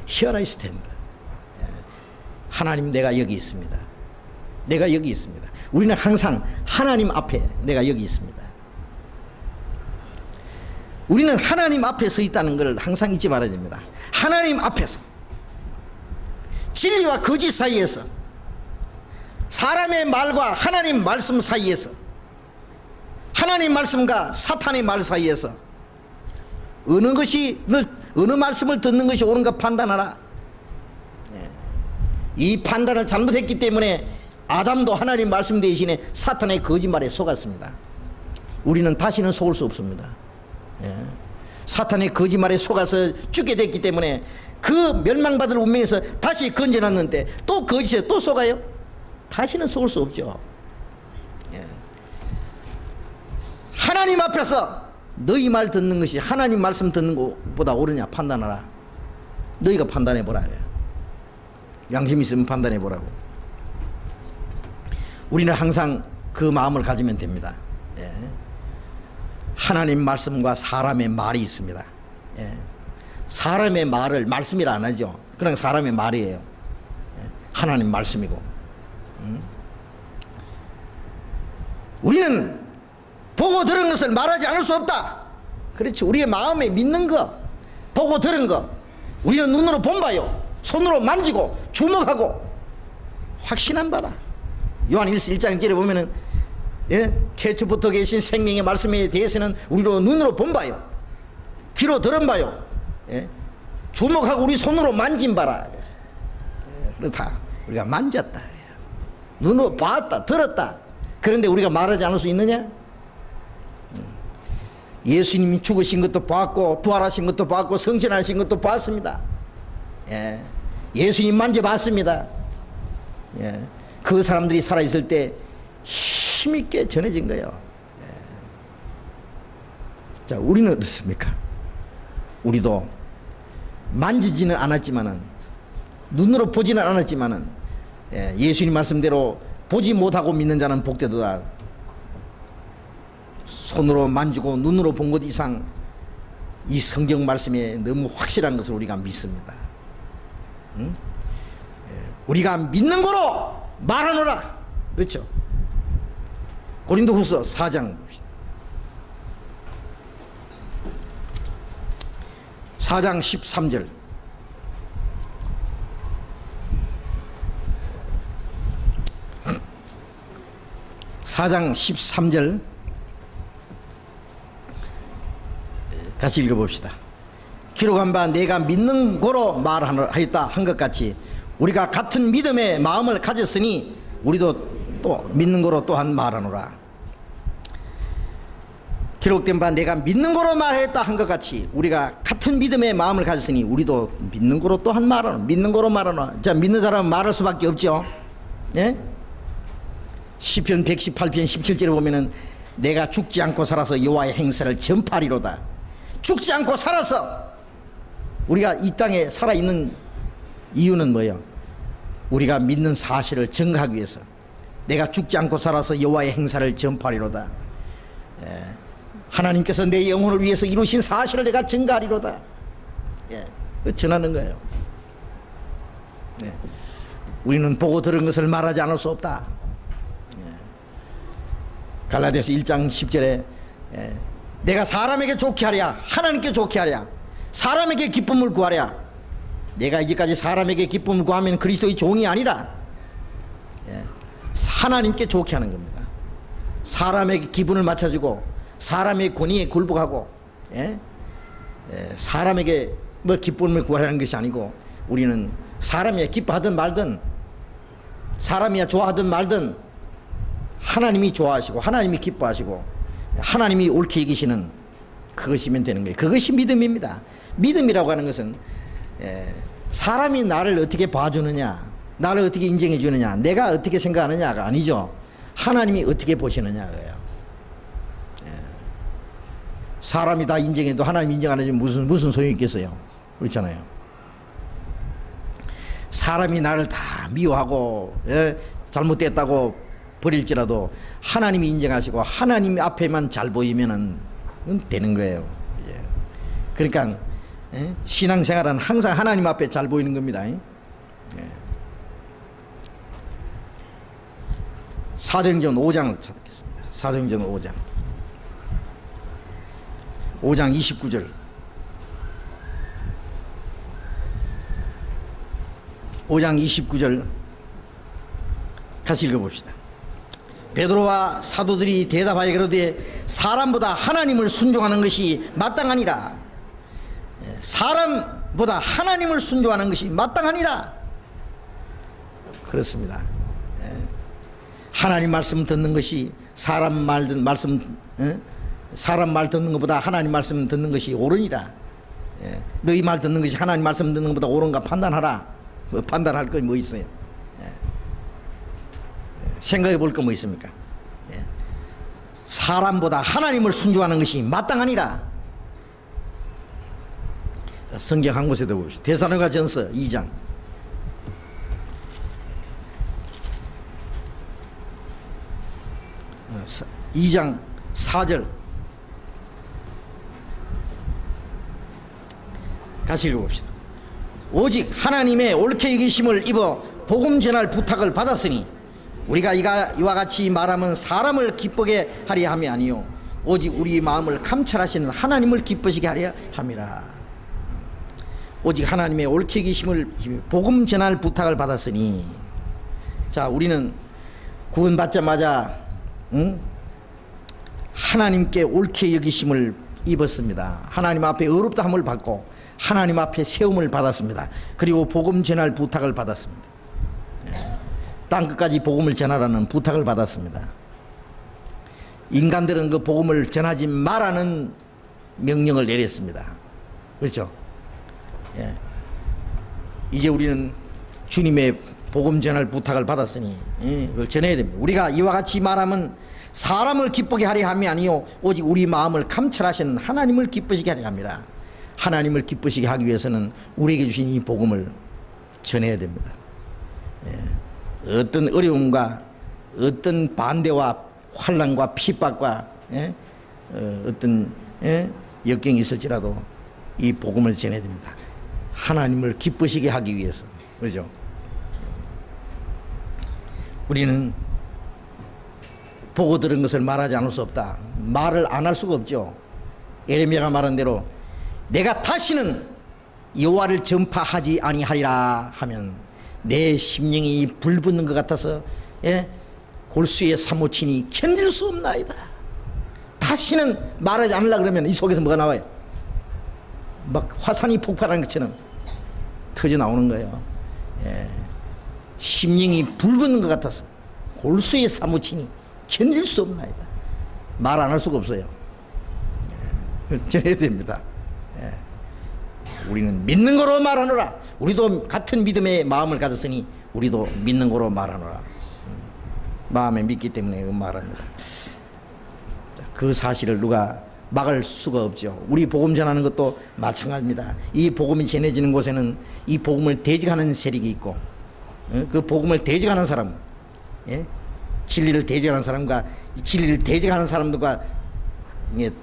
Here I Stand. 하나님 내가 여기 있습니다. 내가 여기 있습니다. 우리는 항상 하나님 앞에 내가 여기 있습니다. 우리는 하나님 앞에 서 있다는 걸 항상 잊지 말아야 됩니다. 하나님 앞에서 진리와 거짓 사이에서 사람의 말과 하나님 말씀 사이에서 하나님 말씀과 사탄의 말 사이에서 어느 말씀을 듣는 것이 옳은가 판단하라. 이 판단을 잘못했기 때문에 아담도 하나님 말씀 대신에 사탄의 거짓말에 속았습니다. 우리는 다시는 속을 수 없습니다. 사탄의 거짓말에 속아서 죽게 됐기 때문에 그 멸망받을 운명에서 다시 건져놨는데 또 거짓에 또 속아요? 다시는 속을 수 없죠. 하나님 앞에서 너희 말 듣는 것이 하나님 말씀 듣는 것보다 옳으냐 판단하라. 너희가 판단해보라. 양심 있으면 판단해보라고. 우리는 항상 그 마음을 가지면 됩니다. 하나님 말씀과 사람의 말이 있습니다. 사람의 말을 말씀이라 안 하죠. 그냥 사람의 말이에요. 하나님 말씀이고. 우리는 보고 들은 것을 말하지 않을 수 없다. 그렇지. 우리의 마음에 믿는 거, 보고 들은 거, 우리는 눈으로 본 바요, 손으로 만지고 주목하고 확신한 바다. 요한일서 1장 1절에 보면은 태초부터 계신 생명의 말씀에 대해서는 우리로 눈으로 본 바요, 귀로 들은 바요, 주목하고 우리 손으로 만진 바라. 그렇다. 우리가 만졌다, 눈으로 봤다, 들었다. 그런데 우리가 말하지 않을 수 있느냐? 예수님이 죽으신 것도 봤고 부활하신 것도 봤고 성천하신 것도 봤습니다. 예수님 만져봤습니다. 그 사람들이 살아있을 때 힘있게 전해진 거예요. 자, 우리는 어떻습니까? 우리도 만지지는 않았지만은, 눈으로 보지는 않았지만은, 예수님 말씀대로 보지 못하고 믿는 자는 복되도다. 손으로 만지고 눈으로 본 것 이상 이 성경 말씀에 너무 확실한 것을 우리가 믿습니다. 응? 우리가 믿는 거로 말하노라. 그렇죠? 고린도후서 4장 13절. 4장 13절 같이 읽어봅시다. 기록한 바 내가 믿는 거로 말하였다 한 것 같이 우리가 같은 믿음의 마음을 가졌으니 우리도 또 믿는 거로 또한 말하노라. 기록된 바 내가 믿는 거로 말했다 한 것 같이 우리가 같은 믿음의 마음을 가졌으니 우리도 믿는 거로 또한 말하노라. 믿는 거로 말하노라. 자, 믿는 사람은 말할 수밖에 없죠. 예? 시편 118편 17절에 보면은 내가 죽지 않고 살아서 여호와의 행사를 전파하리로다. 죽지 않고 살아서 우리가 이 땅에 살아있는 이유는 뭐예요? 우리가 믿는 사실을 증거하기 위해서. 내가 죽지 않고 살아서 여호와의 행사를 전파하리로다. 하나님께서 내 영혼을 위해서 이루신 사실을 내가 증거하리로다. 전하는 거예요. 우리는 보고 들은 것을 말하지 않을 수 없다. 갈라디아서 1장 10절에 내가 사람에게 좋게 하랴 하나님께 좋게 하랴 사람에게 기쁨을 구하랴. 내가 이제까지 사람에게 기쁨을 구하면 그리스도의 종이 아니라 하나님께 좋게 하는 겁니다. 사람에게 기분을 맞춰주고 사람의 권위에 굴복하고 사람에게 뭐 기쁨을 구하라는 것이 아니고 우리는 사람이 기뻐하든 말든 사람이 좋아하든 말든 하나님이 좋아하시고 하나님이 기뻐하시고 하나님이 옳게 여기시는 그것이면 되는 거예요. 그것이 믿음입니다. 믿음이라고 하는 것은 사람이 나를 어떻게 봐주느냐, 나를 어떻게 인정해 주느냐, 내가 어떻게 생각하느냐가 아니죠. 하나님이 어떻게 보시느냐예요. 사람이 다 인정해도 하나님 인정 안 해주면 무슨 소용이 있겠어요. 그렇잖아요. 사람이 나를 다 미워하고 잘못됐다고 버릴지라도 하나님이 인정하시고 하나님 앞에만 잘 보이면은 되는 거예요. 그러니까 신앙생활은 항상 하나님 앞에 잘 보이는 겁니다. 사도행전 5장을 찾겠습니다. 사도행전 5장 29절. 5장 29절 같이 읽어봅시다. 베드로와 사도들이 대답하여 그러되 사람보다 하나님을 순종하는 것이 마땅하니라. 사람보다 하나님을 순종하는 것이 마땅하니라. 그렇습니다. 하나님 말씀 듣는 것이 사람 말 듣는 것보다 하나님 말씀 듣는 것이 옳으니라. 너희 말 듣는 것이 하나님 말씀 듣는 것보다 옳은가 판단하라. 뭐 판단할 거 뭐 있어요? 생각해 볼 거 뭐 있습니까? 사람보다 하나님을 순종하는 것이 마땅하니라. 성경 한 곳에도 봅시다. 데살로니가전서 2장 2장 4절 같이 읽어봅시다. 오직 하나님의 옳게 여기심을 입어 복음 전할 부탁을 받았으니 우리가 이와 같이 말하면 사람을 기쁘게 하리 함이 아니요 오직 우리 마음을 감찰하시는 하나님을 기쁘시게 하려 함이라. 오직 하나님의 옳게 계심을 복음 전할 부탁을 받았으니, 자, 우리는 구원받자마자 하나님께 옳게 여기심을 입었습니다. 하나님 앞에 의롭다함을 받고 하나님 앞에 세움을 받았습니다. 그리고 복음 전할 부탁을 받았습니다. 땅끝까지 복음을 전하라는 부탁을 받았습니다. 인간들은 그 복음을 전하지 말라는 명령을 내렸습니다. 그렇죠? 예. 이제 우리는 주님의 복음 전할 부탁을 받았으니 그걸 전해야 됩니다. 우리가 이와 같이 말하면 사람을 기쁘게 하려 함이 아니요 오직 우리 마음을 감찰하시는 하나님을 기쁘시게 하려 합니다. 하나님을 기쁘시게 하기 위해서는 우리에게 주신 이 복음을 전해야 됩니다. 예. 어떤 어려움과 어떤 반대와 환난과 핍박과 어떤 역경이 있을지라도 이 복음을 전해야 됩니다. 하나님을 기쁘시게 하기 위해서. 그렇죠? 우리는 보고 들은 것을 말하지 않을 수 없다. 말을 안 할 수가 없죠. 예레미야가 말한 대로 내가 다시는 여호와를 전파하지 아니하리라 하면 내 심령이 불붙는 것 같아서 골수에 사무치니 견딜 수 없나이다. 다시는 말하지 않으려 그러면 이 속에서 뭐가 나와요? 막 화산이 폭발하는 것처럼 터져 나오는 거예요. 심령이 불붙는 것 같아서 골수에 사무치니 견딜 수 없나이다. 말 안 할 수가 없어요. 전해야 됩니다. 우리는 믿는 거로 말하노라. 우리도 같은 믿음의 마음을 가졌으니 우리도 믿는 거로 말하노라. 마음에 믿기 때문에 말합니다. 그 사실을 누가 막을 수가 없죠. 우리 복음 전하는 것도 마찬가지입니다. 이 복음이 전해지는 곳에는 이 복음을 대적하는 세력이 있고, 그 복음을 대적하는 사람, 진리를 대적하는 사람과 진리를 대적하는 사람들과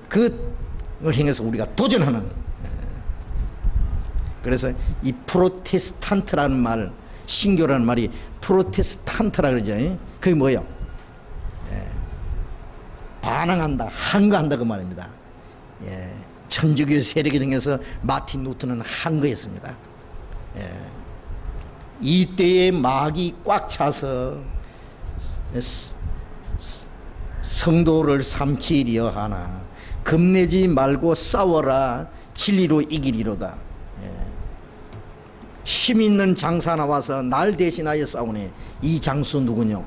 그걸 향해서 우리가 도전하는. 그래서 이 프로테스탄트라는 말, 신교라는 말이 프로테스탄트라 그러죠. 그게 뭐예요? 반항한다, 항거한다 그 말입니다. 천주교 세력에 등해서 마틴 루터는 항거했습니다. 이때의 막이 꽉 차서 성도를 삼키려 하나 겁내지 말고 싸워라 진리로 이기리로다. 힘 있는 장사 나와서 날 대신하여 싸우네. 이 장수 누구뇨?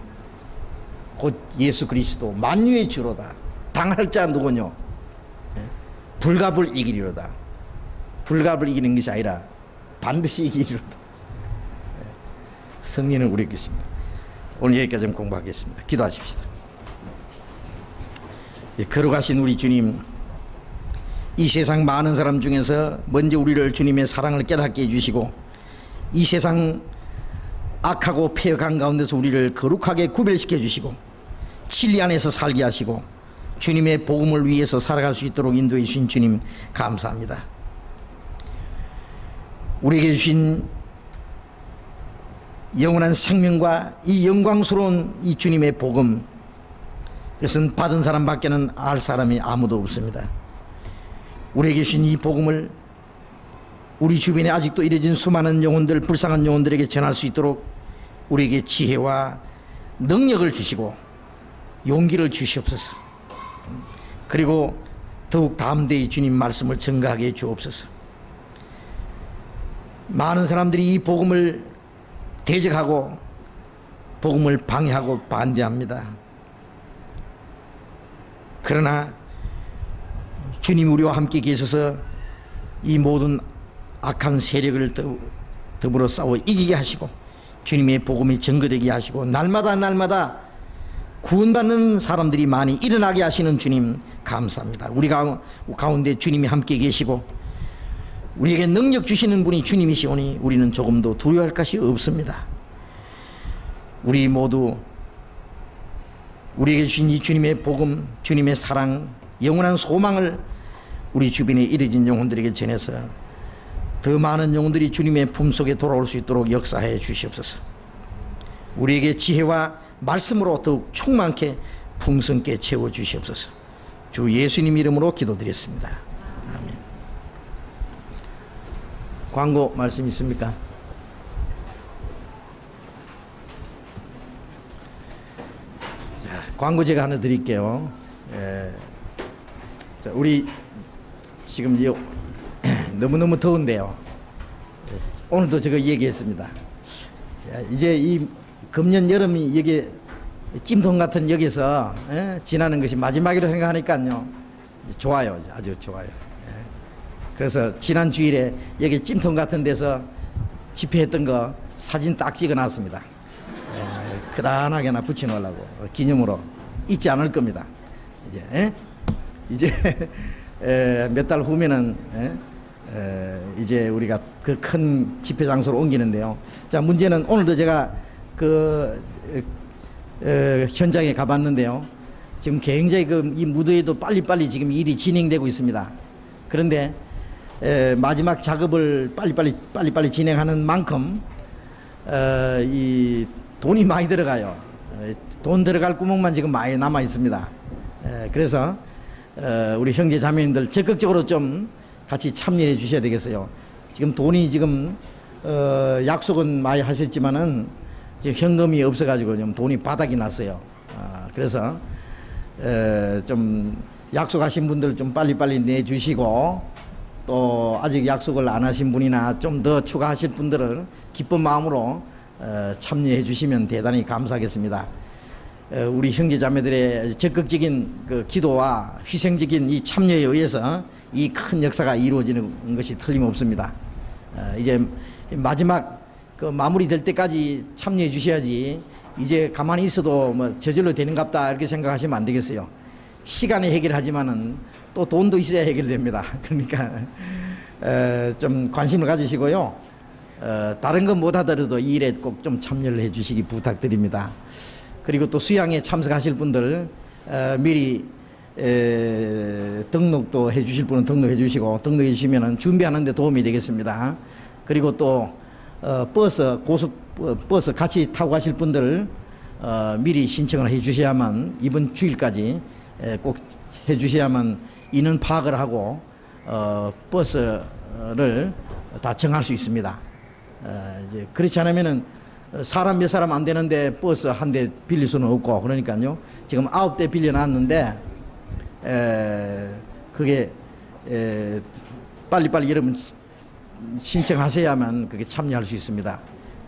곧 예수 그리스도 만유의 주로다. 당할 자 누구뇨? 불갑을 이기리로다. 불갑을 이기는 것이 아니라 반드시 이기리로다. 성리는 우리에게 있습니다. 오늘 여기까지 좀 공부하겠습니다. 기도하십시다. 걸어가신 우리 주님, 이 세상 많은 사람 중에서 먼저 우리를 주님의 사랑을 깨닫게 해주시고 이 세상 악하고 폐역한 가운데서 우리를 거룩하게 구별시켜 주시고 진리 안에서 살게 하시고 주님의 복음을 위해서 살아갈 수 있도록 인도해 주신 주님 감사합니다. 우리에게 주신 영원한 생명과 이 영광스러운 이 주님의 복음, 그것은 받은 사람밖에는 알 사람이 아무도 없습니다. 우리에게 주신 이 복음을 우리 주변에 아직도 이뤄진 수많은 영혼들, 불쌍한 영혼들에게 전할 수 있도록 우리에게 지혜와 능력을 주시고 용기를 주시옵소서. 그리고 더욱 담대히 주님 말씀을 증거하게 해 주옵소서. 많은 사람들이 이 복음을 대적하고 복음을 방해하고 반대합니다. 그러나 주님 우리와 함께 계셔서 이 모든 악한 세력을 더불어 싸워 이기게 하시고 주님의 복음이 증거되게 하시고 날마다 구원받는 사람들이 많이 일어나게 하시는 주님 감사합니다. 우리 가운데 주님이 함께 계시고 우리에게 능력 주시는 분이 주님이시오니 우리는 조금도 두려워할 것이 없습니다. 우리 모두 우리에게 주신 이 주님의 복음, 주님의 사랑, 영원한 소망을 우리 주변에 이뤄진 영혼들에게 전해서 더 많은 영혼들이 주님의 품속에 돌아올 수 있도록 역사해 주시옵소서. 우리에게 지혜와 말씀으로 더욱 충만케 풍성케 채워 주시옵소서. 주 예수님 이름으로 기도드렸습니다. 아멘. 광고 말씀 있습니까? 자, 광고 제가 하나 드릴게요. 자, 우리 지금 너무너무 더운데요. 오늘도 제가 얘기했습니다. 이제 이 금년 여름이 여기 찜통 같은 여기서 지나는 것이 마지막이라고 생각하니까요, 좋아요. 아주 좋아요. 그래서 지난 주일에 여기 찜통 같은 데서 집회했던 거 사진 딱 찍어놨습니다. 크다하게나 붙여놓으려고 기념으로 잊지 않을 겁니다. 이제 몇 달 후면은 이제 우리가 그 큰 집회 장소로 옮기는데요. 자, 문제는 오늘도 제가 그 현장에 가봤는데요. 지금 굉장히 이 무더위도 빨리빨리 지금 일이 진행되고 있습니다. 그런데 마지막 작업을 빨리빨리 진행하는 만큼 이 돈이 많이 들어가요. 돈 들어갈 구멍만 지금 많이 남아 있습니다. 그래서 우리 형제 자매님들 적극적으로 좀 같이 참여해 주셔야 되겠어요. 지금 돈이 지금 약속은 많이 하셨지만은 지금 현금이 없어가지고 좀 돈이 바닥이 났어요. 그래서 좀 약속하신 분들 좀 빨리빨리 내주시고, 또 아직 약속을 안 하신 분이나 좀 더 추가하실 분들을 기쁜 마음으로 참여해 주시면 대단히 감사하겠습니다. 우리 형제 자매들의 적극적인 그 기도와 희생적인 이 참여에 의해서 이 큰 역사가 이루어지는 것이 틀림없습니다. 이제 마지막 그 마무리 될 때까지 참여해 주셔야지, 이제 가만히 있어도 뭐 저절로 되는갑다 이렇게 생각하시면 안 되겠어요. 시간에 해결하지만은 또 돈도 있어야 해결됩니다. 그러니까 좀 관심을 가지시고요. 다른 건 못하더라도 이 일에 꼭 좀 참여를 해 주시기 부탁드립니다. 그리고 또 수양에 참석하실 분들 미리 등록도 해 주실 분은 등록해 주시고, 등록해 주시면 준비하는 데 도움이 되겠습니다. 그리고 또 고속버스 같이 타고 가실 분들 미리 신청을 해 주셔야만, 이번 주일까지 꼭 해 주셔야만 인원 파악을 하고 버스를 다 정할 수 있습니다. 이제 그렇지 않으면은 사람 몇 사람 안 되는데 버스 한 대 빌릴 수는 없고, 그러니까요. 지금 9대 빌려놨는데 그게 빨리빨리 여러분 신청하셔야만 그게 참여할 수 있습니다.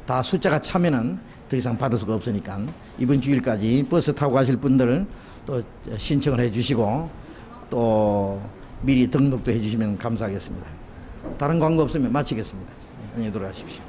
다 숫자가 차면은 더 이상 받을 수가 없으니까 이번 주일까지 버스 타고 가실 분들 또 신청을 해 주시고, 또 미리 등록도 해 주시면 감사하겠습니다. 다른 광고 없으면 마치겠습니다. 안녕히 돌아가십시오.